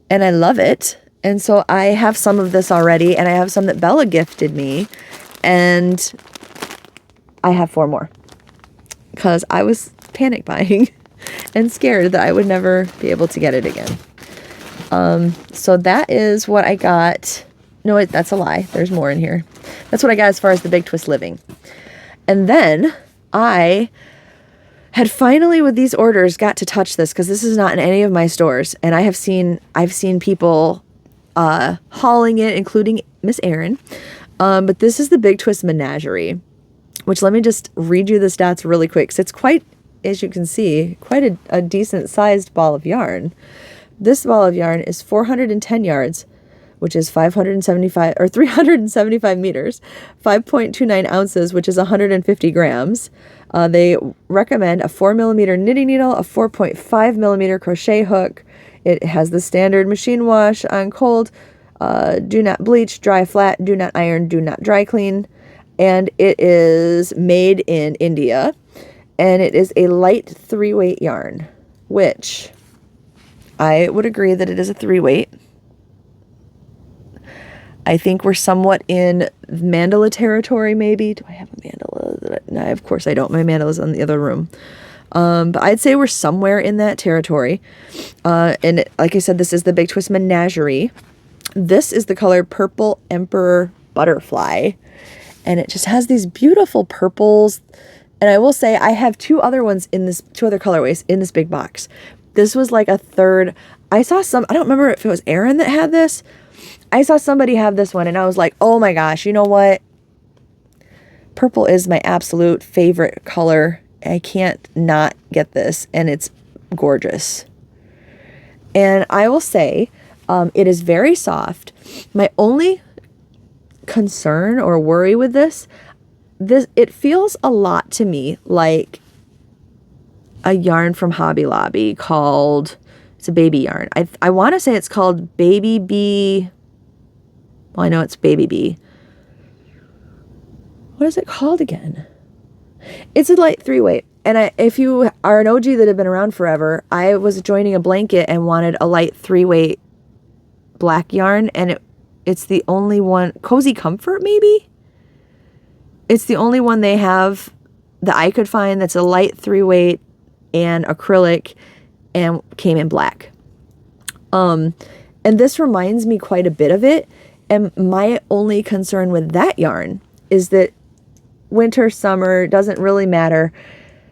And I love it. And so I have some of this already, and I have some that Bella gifted me, and I have 4 more because I was panic buying and scared that I would never be able to get it again. So that is what I got. No, that's a lie. There's more in here. That's what I got as far as the Big Twist Living. And then I had finally, with these orders, got to touch this because this is not in any of my stores, and I've seen people hauling it, including Miss Erin. But this is the Big Twist Menagerie, which, let me just read you the stats really quick. So it's quite, as you can see, quite a decent sized ball of yarn. This ball of yarn is 410 yards, which is 375 meters, 5.29 ounces, which is 150 grams. They recommend a 4 millimeter knitting needle, a 4.5 millimeter crochet hook. It has the standard machine wash on cold, do not bleach, dry flat, do not iron, do not dry clean. And it is made in India. And it is a light 3-weight yarn, which I would agree that it is a 3-weight. I think we're somewhat in mandala territory, maybe. Do I have a mandala? No, of course I don't. My mandala's in the other room. But I'd say we're somewhere in that territory. And like I said, this is the Big Twist Menagerie. This is the color Purple Emperor Butterfly. And it just has these beautiful purples. And I will say I have 2 other ones in this, 2 other colorways in this big box. This was like a third. I saw some, I don't remember if it was Erin that had this. I saw somebody have this one, and I was like, oh my gosh, you know what? Purple is my absolute favorite color. I can't not get this, and it's gorgeous. And I will say, it is very soft. My only concern or worry with this, it feels a lot to me like a yarn from Hobby Lobby called, it's a baby yarn. I want to say it's called Baby Bee. Well, I know it's Baby Bee. What is it called again? It's a light 3-weight. And if you are an OG that have been around forever, I was joining a blanket and wanted a light 3-weight black yarn. And it's the only one, Cozy Comfort maybe? It's the only one they have that I could find that's a light 3-weight and acrylic and came in black. And this reminds me quite a bit of it. And my only concern with that yarn is that winter, summer, doesn't really matter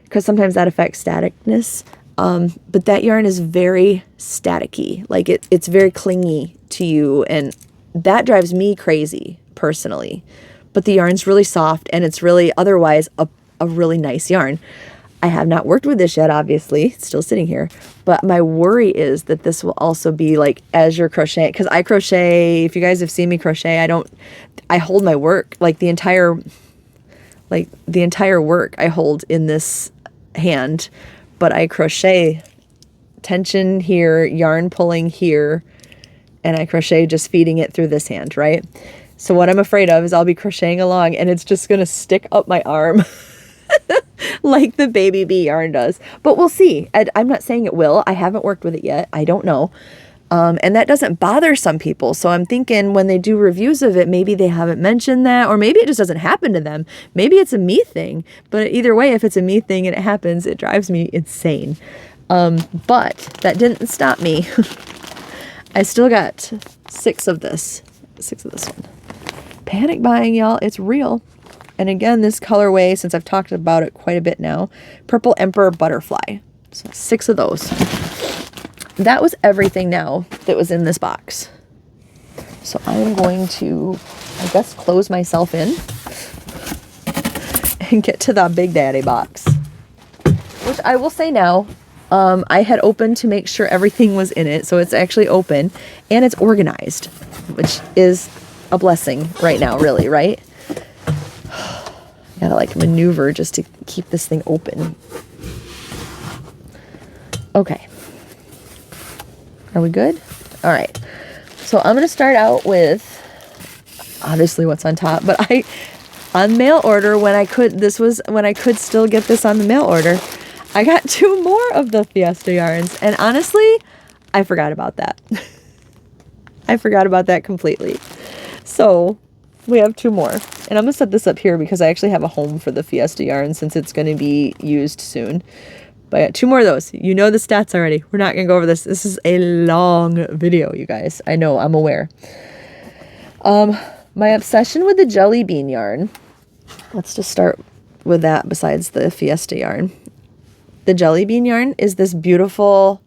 because sometimes that affects staticness. But that yarn is very staticky. Like it's very clingy to you, and that drives me crazy personally. But the yarn's really soft, and it's really otherwise a really nice yarn. I have not worked with this yet, obviously. It's still sitting here. But my worry is that this will also be like as you're crocheting. Because I crochet, if you guys have seen me crochet, I hold my work. Like the entire work I hold in this hand. But I crochet tension here, yarn pulling here. And I crochet just feeding it through this hand, right? So what I'm afraid of is I'll be crocheting along and it's just going to stick up my arm. Like the Baby Bee yarn does. But we'll see. I'm not saying it will. I haven't worked with it yet. I don't know. And that doesn't bother some people. So I'm thinking when they do reviews of it, maybe they haven't mentioned that, or maybe it just doesn't happen to them. Maybe it's a me thing. But either way, if it's a me thing and it happens, it drives me insane. But that didn't stop me. I still got 6 of this. 6 of this one. Panic buying, y'all. It's real. And again, this colorway, since I've talked about it quite a bit now, Purple Emperor Butterfly. So 6 of those. That was everything now that was in this box. So I'm going to, I guess, close myself in and get to the Big Daddy box. Which I will say now, I had opened to make sure everything was in it. So it's actually open and it's organized, which is a blessing right now, really, right? Gotta like maneuver just to keep this thing open. Okay. Are we good? All right. So I'm going to start out with obviously what's on top, but on mail order this was when I could still get this on the mail order. I got 2 more of the Fiesta yarns, and honestly, I forgot about that. I forgot about that completely. So we have 2 more, and I'm going to set this up here because I actually have a home for the Fiesta yarn since it's going to be used soon. But I got 2 more of those. You know the stats already. We're not going to go over this. This is a long video, you guys. I know, I'm aware. My obsession with the jelly bean yarn. Let's just start with that besides the Fiesta yarn. The jelly bean yarn is this beautiful,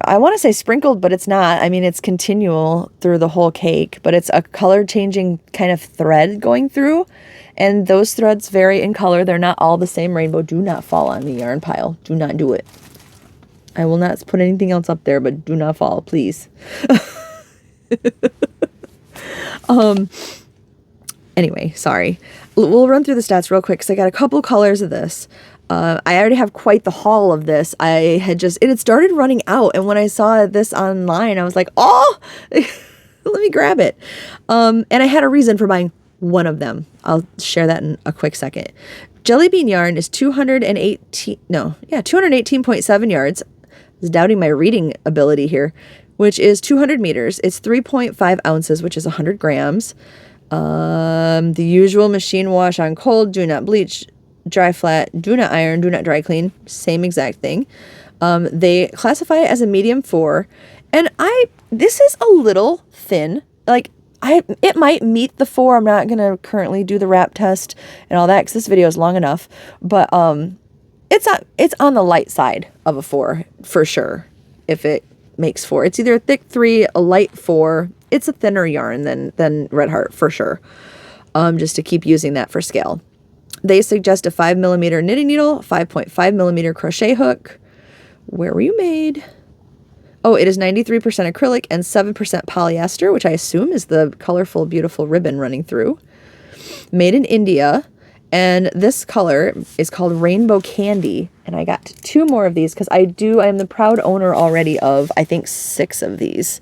I want to say sprinkled, but it's not. I mean, it's continual through the whole cake, but it's a color changing kind of thread going through. And those threads vary in color. They're not all the same rainbow. Do not fall on the yarn pile. Do not do it. I will not put anything else up there, but do not fall, please. Anyway, sorry. We'll run through the stats real quick because I got a couple colors of this. I already have quite the haul of this. It had started running out. And when I saw this online, I was like, oh, let me grab it. And I had a reason for buying one of them. I'll share that in a quick second. Jelly bean yarn is 218.7 yards. I was doubting my reading ability here, which is 200 meters. It's 3.5 ounces, which is 100 grams. The usual machine wash on cold, do not bleach, dry flat, do not iron, do not dry clean. Same exact thing. They classify it as a medium 4. And this is a little thin. Like, it might meet the 4. I'm not going to currently do the wrap test and all that because this video is long enough. But it's on the light side of a 4 for sure if it makes 4. It's either a thick 3, a light 4. It's a thinner yarn than Red Heart for sure. Just to keep using that for scale. They suggest a 5mm knitting needle, 5.5mm crochet hook. Where were you made? Oh, it is 93% acrylic and 7% polyester, which I assume is the colorful, beautiful ribbon running through. Made in India. And this color is called Rainbow Candy. And I got 2 more of these because I am the proud owner already of, I think, 6 of these.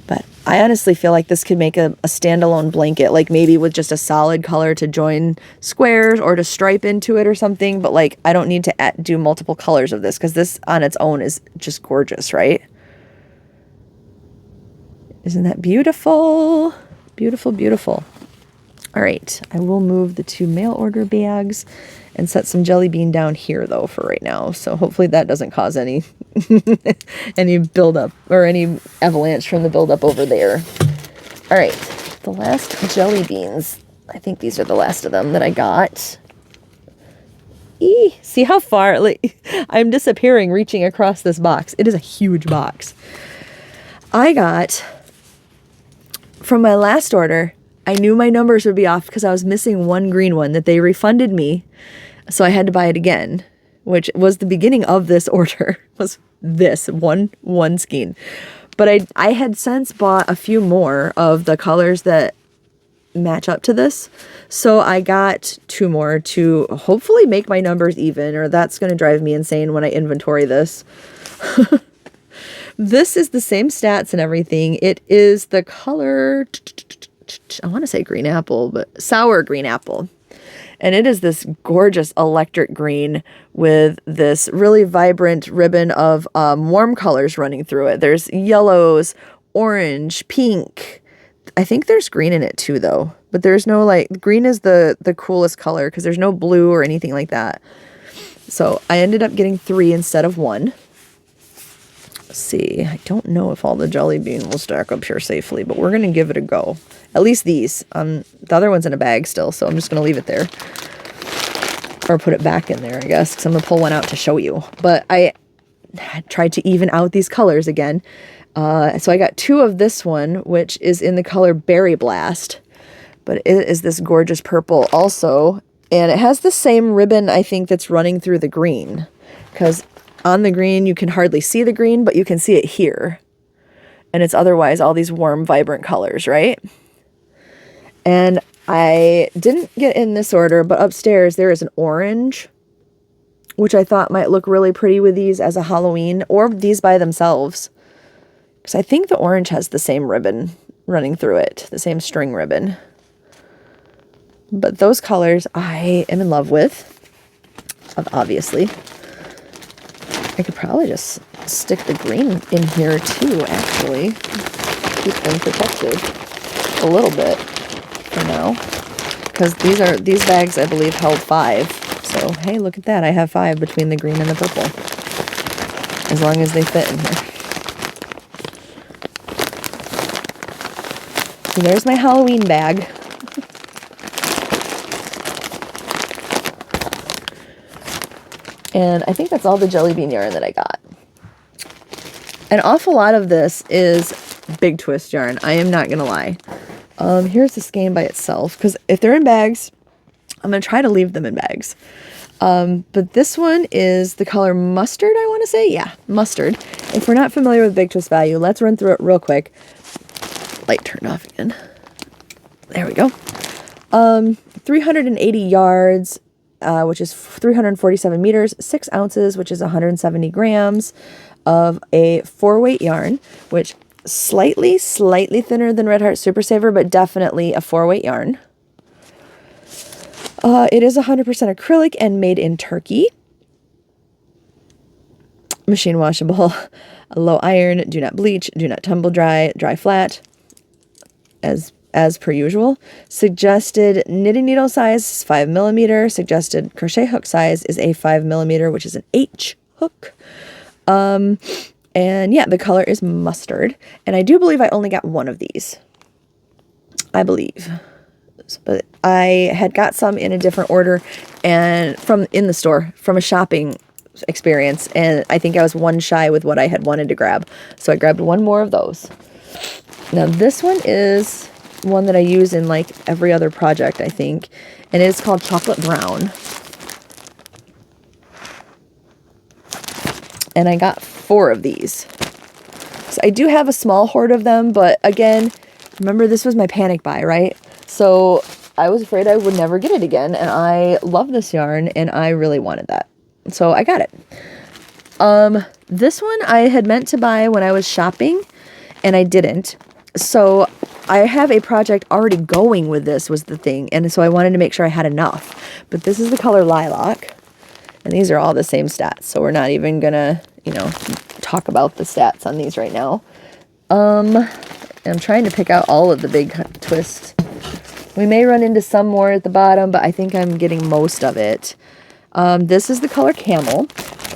But I honestly feel like this could make a standalone blanket, like maybe with just a solid color to join squares or to stripe into it or something. But like, I don't need to do multiple colors of this because this on its own is just gorgeous, right? Isn't that beautiful? Beautiful, beautiful. All right, I will move the 2 mail order bags and set some jelly bean down here though for right now. So hopefully that doesn't cause any any buildup or any avalanche from the buildup over there. All right, the last jelly beans. I think these are the last of them that I got. See how far I'm disappearing reaching across this box. It is a huge box. I got from my last order, I knew my numbers would be off because I was missing one green one that they refunded me. So I had to buy it again, which was the beginning of this order, was this one skein. But I had since bought a few more of the colors that match up to this. So I got 2 more to hopefully make my numbers even, or that's going to drive me insane when I inventory this. This is the same stats and everything. It is the color, I want to say green apple, but sour green apple. And it is this gorgeous electric green with this really vibrant ribbon of warm colors running through it. There's yellows, orange, pink. I think there's green in it too, though. But there's no, like, green is the coolest color because there's no blue or anything like that. So I ended up getting 3 instead of 1. Let's see. I don't know if all the jelly bean will stack up here safely, but we're going to give it a go. At least these. The other one's in a bag still, so I'm just going to leave it there. Or put it back in there, I guess, because I'm going to pull one out to show you. But I tried to even out these colors again. So I got 2 of this one, which is in the color Berry Blast. But it is this gorgeous purple also. And it has the same ribbon, I think, that's running through the green. Because on the green, you can hardly see the green, but you can see it here. And it's otherwise all these warm, vibrant colors, right? And I didn't get in this order, but upstairs there is an orange, which I thought might look really pretty with these as a Halloween, or these by themselves. Because I think the orange has the same ribbon running through it, the same string ribbon. But those colors I am in love with, obviously. I could probably just stick the green in here too, actually. Keep them protected a little bit for now. Because these bags, I believe, held 5. So, hey, look at that. I have 5 between the green and the purple. As long as they fit in here. So there's my Halloween bag. And I think that's all the jelly bean yarn that I got. An awful lot of this is big twist yarn. I am not going to lie. Here's the skein by itself. Because if they're in bags, I'm going to try to leave them in bags. But this one is the color mustard, I want to say. Yeah, mustard. If we're not familiar with big twist value, let's run through it real quick. Light turned off again. There we go. 380 yards. Which is 347 meters, 6 ounces, which is 170 grams of a 4-weight yarn, which slightly thinner than Red Heart Super Saver, but definitely a 4-weight yarn. It is 100% acrylic and made in Turkey. Machine washable, low iron, do not bleach, do not tumble dry, dry flat, as per usual. Suggested knitting needle size is 5mm. Suggested crochet hook size is a 5mm, which is an H hook. And yeah, the color is mustard. And I do believe I only got 1 of these. I believe. But I had got some in a different order and in the store from a shopping experience. And I think I was 1 shy with what I had wanted to grab. So I grabbed 1 more of those. Now this one is one that I use in like every other project, I think, and it's called Chocolate Brown. And I got 4 of these. So I do have a small hoard of them, but again, remember this was my panic buy, right? So I was afraid I would never get it again, and I love this yarn, and I really wanted that. So I got it. This one I had meant to buy when I was shopping, and I didn't. So I have a project already going with this was the thing. And so I wanted to make sure I had enough. But this is the color Lilac. And these are all the same stats. So we're not even going to, talk about the stats on these right now. I'm trying to pick out all of the big twists. We may run into some more at the bottom, but I think I'm getting most of it. This is the color Camel.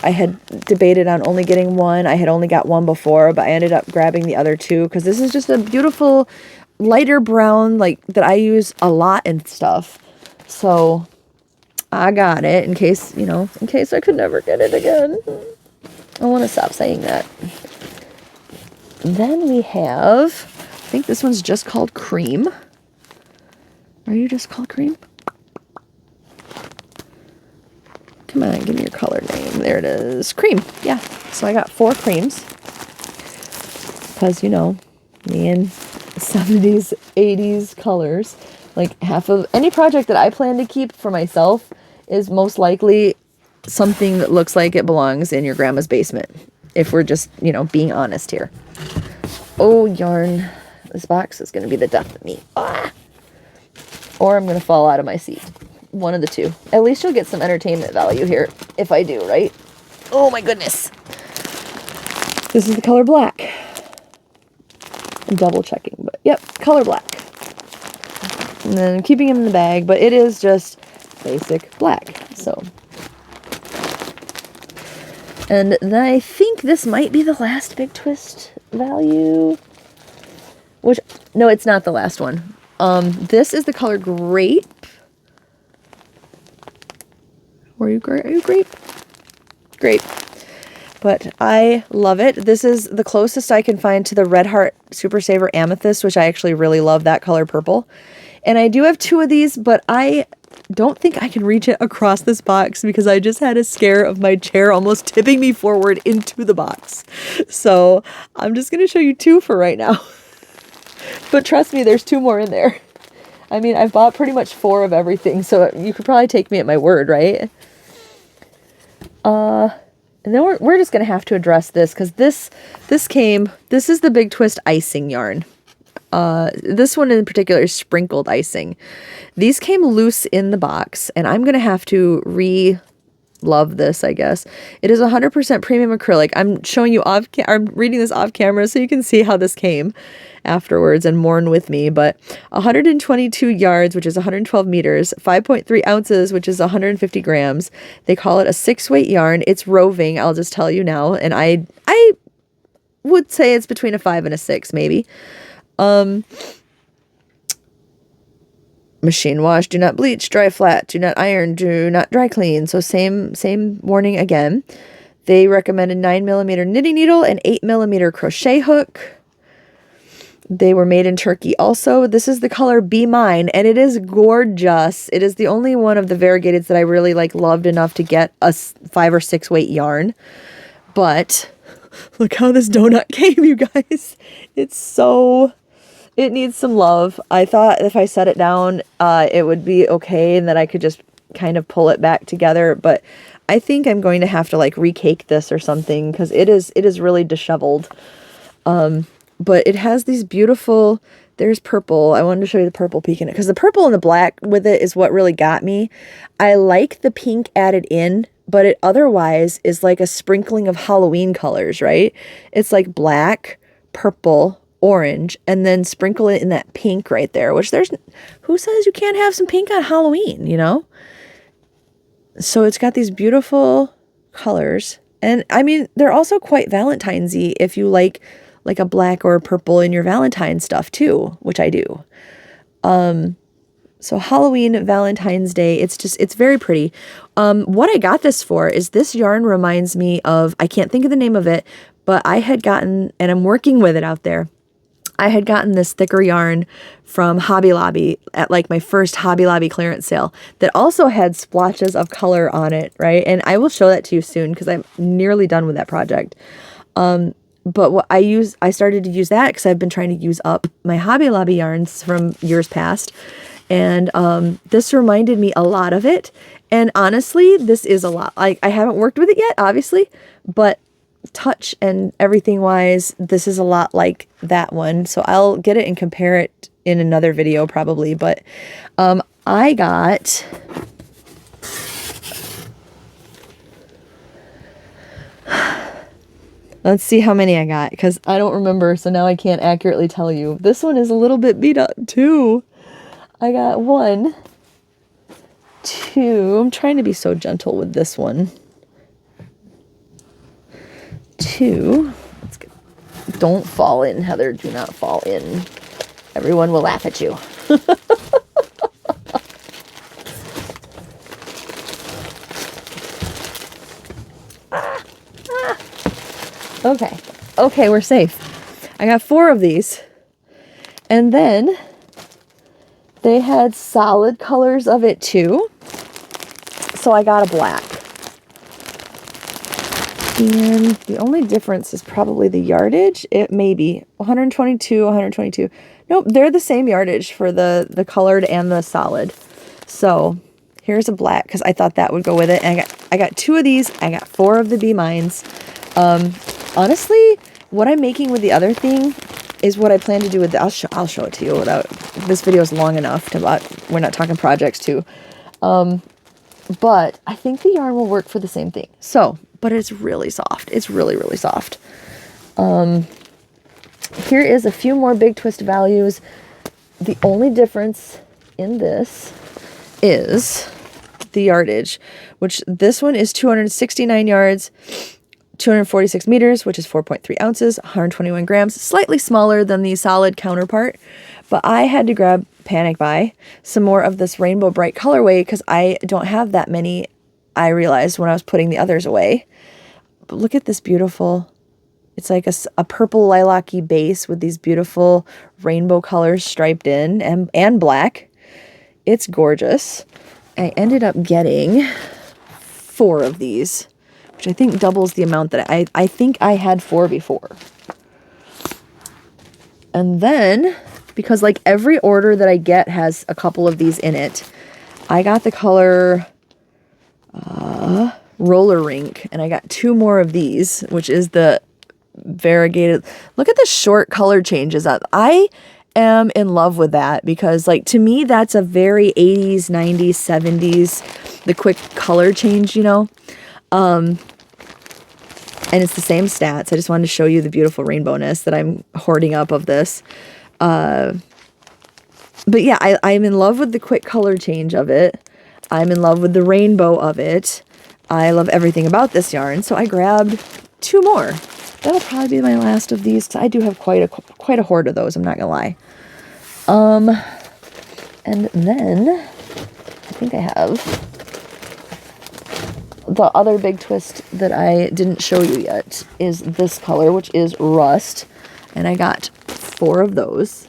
I had debated on only getting 1. I had only got 1 before, but I ended up grabbing the other 2 because this is just a beautiful lighter brown, like that I use a lot and stuff. So I got it in case I could never get it again. I want to stop saying that. Then we have, I think this one's just called Cream. Are you just called Cream? Come on, give me your color name. There it is. Cream. Yeah. So I got 4 creams. Because, me and 70s, 80s colors. Like half of any project that I plan to keep for myself is most likely something that looks like it belongs in your grandma's basement. If we're just, being honest here. Oh, yarn. This box is going to be the death of me. Ah! Or I'm going to fall out of my seat. one of the two. At least you'll get some entertainment value here if I do, right? Oh my goodness. This is the color black. I'm double checking, but yep, color black. And then keeping him in the bag, but it is just basic black. So, and then I think this might be the last big twist value. Which, no, it's not the last one. This is the color grape. Are you grape? Grape. But I love it. This is the closest I can find to the Red Heart Super Saver Amethyst, which I actually really love that color purple. And I do have two of these, but I don't think I can reach it across this box because I just had a scare of my chair almost tipping me forward into the box. So I'm just going to show you two for right now. But trust me, there's two more in there. I mean, I've bought pretty much 4 of everything, so you could probably take me at my word, right? And then we're just going to have to address this because this is the Big Twist icing yarn. This one in particular is sprinkled icing. These came loose in the box, and I'm going to have to love this, I guess. It is 100% premium acrylic. I'm showing you I'm reading this off camera so you can see how this came afterwards and mourn with me, but 122 yards, which is 112 meters, 5.3 ounces, which is 150 grams. They call it a 6-weight yarn. It's roving, I'll just tell you now, and I would say it's between a 5 and a 6, maybe. Machine wash, do not bleach, dry flat, do not iron, do not dry clean. So same warning again. They recommended 9mm knitting needle and 8mm crochet hook. They were made in Turkey also. This is the color Be Mine, and it is gorgeous. It is the only one of the variegateds that I really loved enough to get a 5 or 6 weight yarn. But look how this donut came, you guys. It needs some love. I thought if I set it down, it would be okay and that I could just kind of pull it back together. But I think I'm going to have to recake this or something because it is really disheveled. But it has these beautiful, there's purple. I wanted to show you the purple peak in it because the purple and the black with it is what really got me. I like the pink added in, but it otherwise is like a sprinkling of Halloween colors, right? It's like black, purple, orange, and then sprinkle it in that pink right there, which who says you can't have some pink on Halloween, you know? So it's got these beautiful colors. And I mean, they're also quite Valentine's-y if you like a black or a purple in your Valentine stuff too, which I do. So Halloween, Valentine's Day, it's very pretty. What I got this for is this yarn reminds me of, I can't think of the name of it, but I had gotten, and I'm working with it out there, I had gotten this thicker yarn from Hobby Lobby at my first Hobby Lobby clearance sale that also had splotches of color on it, right? And I will show that to you soon because I'm nearly done with that project. But what I started to use that because I've been trying to use up my Hobby Lobby yarns from years past. And this reminded me a lot of it. And honestly, this is a lot. I haven't worked with it yet, obviously, but touch and everything wise, this is a lot like that one. So I'll get it and compare it in another video probably. But I got... Let's see how many I got, because I don't remember, so now I can't accurately tell you. This one is a little bit beat up, too. I got 1, 2. I'm trying to be so gentle with this one. 2. Let's get, don't fall in, Heather. Do not fall in. Everyone will laugh at you. Okay, we're safe. I got 4 of these. And then they had solid colors of it too. So I got a black. And the only difference is probably the yardage. It may be 122, 122. Nope, they're the same yardage for the colored and the solid. So here's a black because I thought that would go with it. And I got 2 of these. I got 4 of the Be Mines. Honestly, what I'm making with the other thing is what I plan to do with the, I'll show it to you without, this video is long enough to, we're not talking projects too. But I think the yarn will work for the same thing. So, but it's really soft. It's really, really soft. Here is a few more big twist values. The only difference in this is the yardage, which this one is 269 yards, 246 meters, which is 4.3 ounces, 121 grams, slightly smaller than the solid counterpart. But I had to grab, panic buy, some more of this Rainbow Bright colorway because I don't have that many, I realized when I was putting the others away. But look at this beautiful, it's like a purple lilac-y base with these beautiful rainbow colors striped in and black. It's gorgeous. I ended up getting 4 of these, which I think doubles the amount that I think I had 4 before. And then, because like every order that I get has a couple of these in it, I got the color Roller Rink, and I got 2 more of these, which is the variegated. Look at the short color changes. I am in love with that because, like, to me, that's a very 80s, 90s, 70s, the quick color change, you know? And it's the same stats. I just wanted to show you the beautiful rainbowness that I'm hoarding up of this. But yeah, I'm in love with the quick color change of it. I'm in love with the rainbow of it. I love everything about this yarn. So I grabbed 2 more. That'll probably be my last of these because I do have quite a hoard of those. I'm not gonna lie. And then I think I have the other big twist that I didn't show you yet is this color, which is Rust, and I got 4 of those.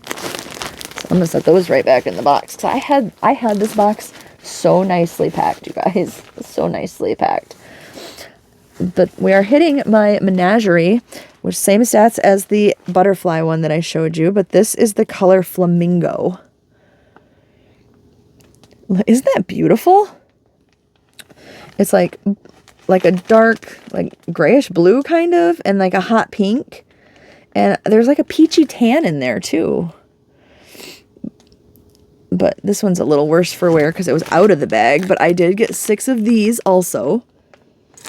So I'm gonna set those right back in the box because I had this box so nicely packed, you guys, so nicely packed. But we are hitting my menagerie, which same stats as the butterfly one that I showed you, but this is the color Flamingo. Isn't that beautiful? It's like a dark, like grayish blue kind of, and like a hot pink. And there's like a peachy tan in there too. But this one's a little worse for wear because it was out of the bag, but I did get 6 of these also.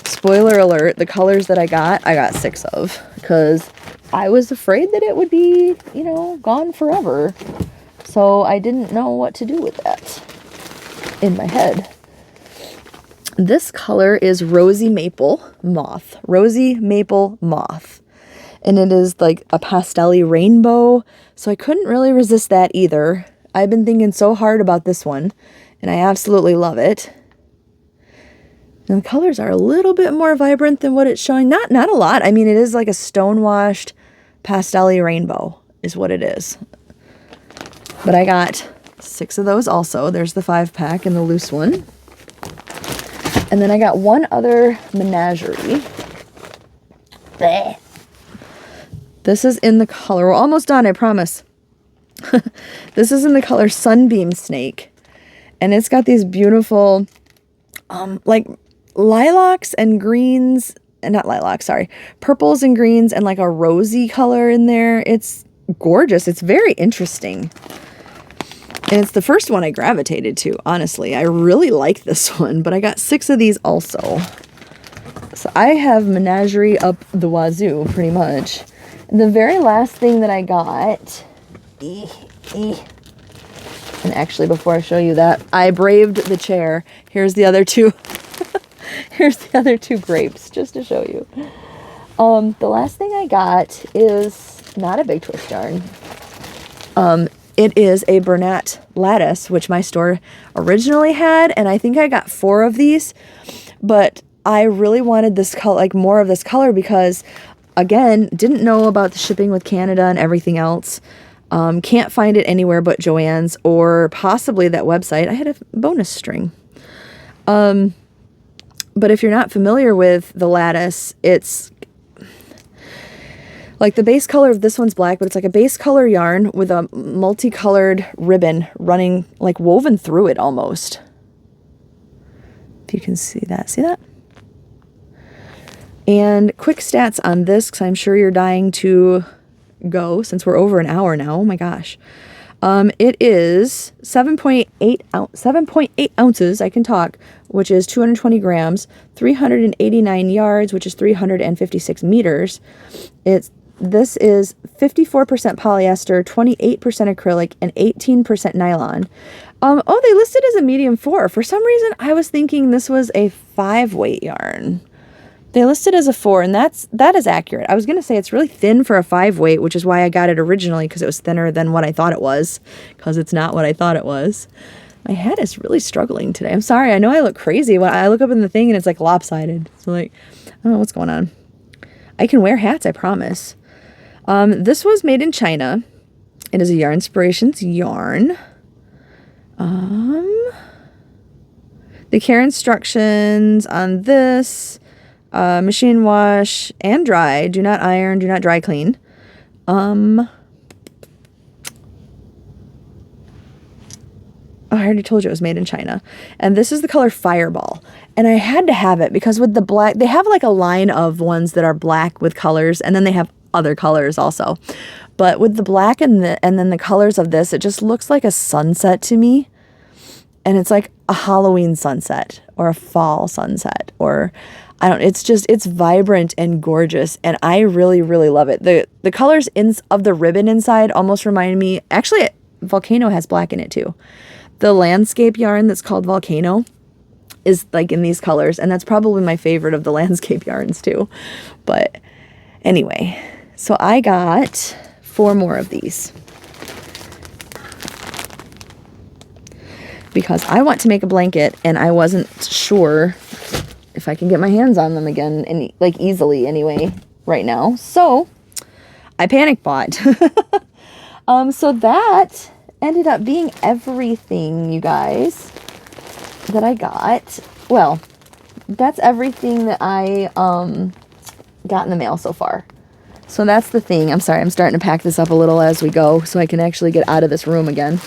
Spoiler alert, the colors that I got 6 of because I was afraid that it would be, you know, gone forever. So I didn't know what to do with that in my head. This color is Rosy Maple Moth. Rosy Maple Moth. And it is like a pastel-y rainbow. So I couldn't really resist that either. I've been thinking so hard about this one. And I absolutely love it. And the colors are a little bit more vibrant than what it's showing. Not a lot. I mean, it is like a stonewashed pastel-y rainbow is what it is. But I got 6 of those also. There's the 5-pack and the loose one. And then I got one other menagerie. Blech. This is in the color, we're almost done, I promise. This is in the color Sunbeam Snake. And it's got these beautiful, like lilacs and greens, and not lilacs, sorry, purples and greens and like a rosy color in there. It's gorgeous. It's very interesting. And it's the first one I gravitated to, honestly. I really like this one, but I got 6 of these also. So I have menagerie up the wazoo, pretty much. And the very last thing that I got, and actually before I show you that, I braved the chair. Here's the other 2. Here's the other 2 grapes, just to show you. The last thing I got is not a big twist yarn. It is a Bernat lattice, which my store originally had, and I think I got 4 of these, but I really wanted this color, like more of this color, because again, didn't know about the shipping with Canada and everything else. Can't find it anywhere but JoAnns or possibly that website. I had a bonus string. But if you're not familiar with the lattice, it's like the base color of this one's black, but it's like a base color yarn with a multicolored ribbon running, like woven through it almost. If you can see that. See that? And quick stats on this, because I'm sure you're dying to go since we're over an hour now. Oh my gosh. It is 7.8 ounces, I can talk, which is 220 grams, 389 yards, which is 356 meters. This is 54% polyester, 28% acrylic, and 18% nylon. Oh, they listed as a medium 4. For some reason, I was thinking this was a 5-weight yarn. They listed as a 4, and that is accurate. I was going to say it's really thin for a 5-weight, which is why I got it originally, because it was thinner than what I thought it was, because it's not what I thought it was. My head is really struggling today. I'm sorry. I know I look crazy when I look up in the thing and it's like lopsided. So like, I don't know what's going on. I can wear hats, I promise. This was made in China. It is a Yarnspirations yarn. The care instructions on this. Machine wash and dry. Do not iron, do not dry clean. I already told you it was made in China. And this is the color Fireball. And I had to have it because with the black, they have like a line of ones that are black with colors, and then they have other colors also. But with the black and then the colors of this, it just looks like a sunset to me. And it's like a Halloween sunset or a fall sunset, or it's vibrant and gorgeous, and I really, really love it. The colors of the ribbon inside almost remind me, actually, Volcano has black in it too. The landscape yarn that's called Volcano is like in these colors, and that's probably my favorite of the landscape yarns too. But anyway, so I got 4 more of these because I want to make a blanket, and I wasn't sure if I can get my hands on them again, and like easily anyway right now. So I panic bought. So that ended up being everything, you guys, that I got. Well, that's everything that I got in the mail so far. So that's the thing. I'm sorry, I'm starting to pack this up a little as we go so I can actually get out of this room again.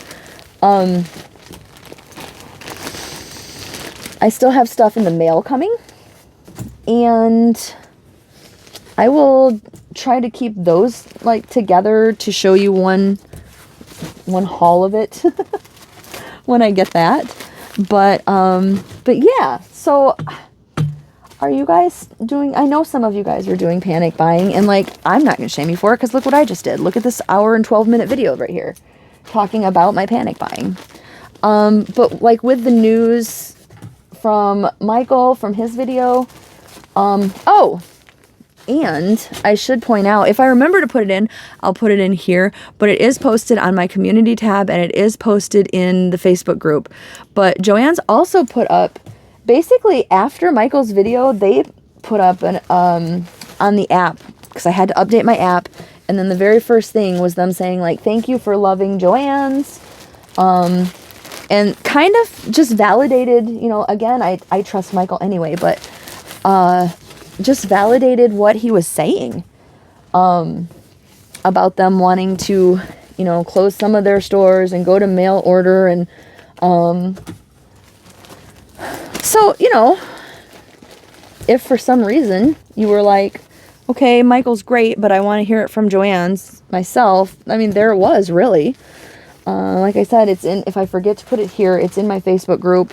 I still have stuff in the mail coming, and I will try to keep those like together to show you one haul of it when I get that. But yeah, so are you guys doing, I know some of you guys are doing panic buying, and like, I'm not going to shame you for it, because look what I just did. Look at this hour and 12-minute video right here talking about my panic buying. But like with the news from Michael, from his video, oh, and I should point out, if I remember to put it in, I'll put it in here, but it is posted on my community tab, and it is posted in the Facebook group. But JoAnns also put up, basically after Michael's video, they put up an on the app, because I had to update my app, and then the very first thing was them saying like, thank you for loving JoAnns, and kind of just validated, you know, again, I trust Michael anyway, but just validated what he was saying about them wanting to, you know, close some of their stores and go to mail order. And so, you know, if for some reason you were like, okay, Michael's great, but I want to hear it from JoAnns myself, I mean, there it was, really. Like I said, it's in, if I forget to put it here, it's in my Facebook group,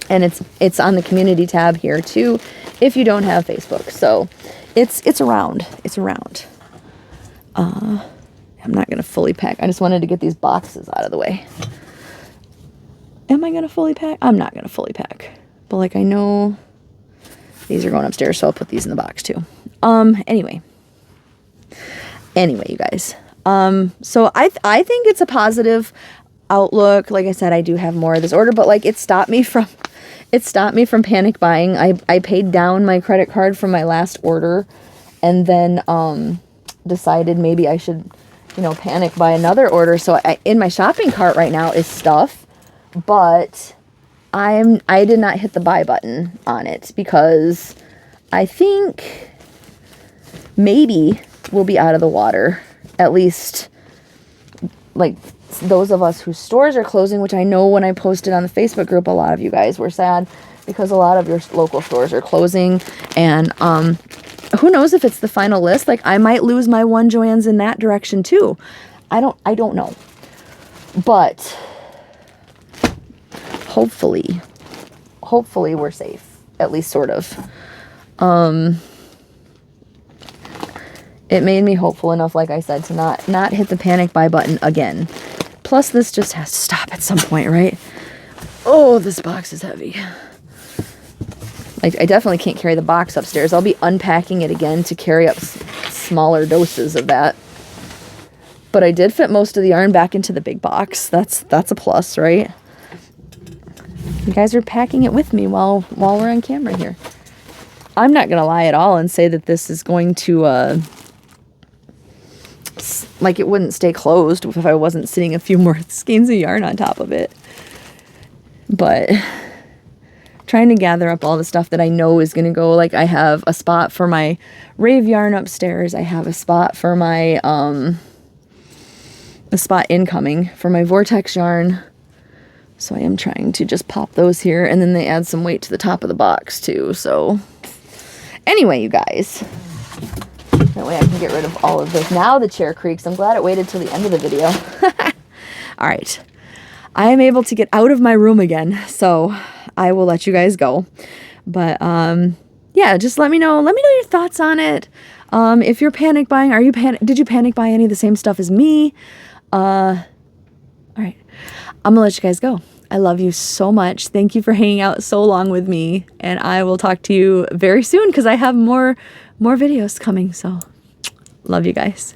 and it's on the community tab here too, if you don't have Facebook. So it's around. It's around. I'm not going to fully pack. I just wanted to get these boxes out of the way. Am I going to fully pack? I'm not going to fully pack. But like, I know these are going upstairs, so I'll put these in the box too. Anyway, you guys. So I think it's a positive outlook. Like I said, I do have more of this order, but like it stopped me from panic buying. I paid down my credit card from my last order, and then decided maybe I should, you know, panic buy another order. So in my shopping cart right now is stuff, but I did not hit the buy button on it because I think maybe we'll be out of the water. At least, like, those of us whose stores are closing, which I know when I posted on the Facebook group, a lot of you guys were sad because a lot of your local stores are closing. And who knows if it's the final list? Like, I might lose my one JoAnns in that direction too. I don't know. But hopefully we're safe, at least sort of. It made me hopeful enough, like I said, to not hit the panic buy button again. Plus, this just has to stop at some point, right? Oh, this box is heavy. Like, I definitely can't carry the box upstairs. I'll be unpacking it again to carry up smaller doses of that. But I did fit most of the yarn back into the big box. That's a plus, right? You guys are packing it with me while we're on camera here. I'm not going to lie at all and say that this is going to, like, it wouldn't stay closed if I wasn't sitting a few more skeins of yarn on top of it. But trying to gather up all the stuff that I know is going to go. Like, I have a spot for my rave yarn upstairs. I have a spot for my, a spot incoming for my vortex yarn. So I am trying to just pop those here, and then they add some weight to the top of the box too. So anyway, you guys, that way I can get rid of all of this. Now the chair creaks. I'm glad it waited till the end of the video. All right. I am able to get out of my room again, so I will let you guys go. But yeah, just let me know your thoughts on it. If you're panic buying, did you panic buy any of the same stuff as me? All right. I'm gonna let you guys go. I love you so much. Thank you for hanging out so long with me, and I will talk to you very soon because I have more videos coming. So love you guys.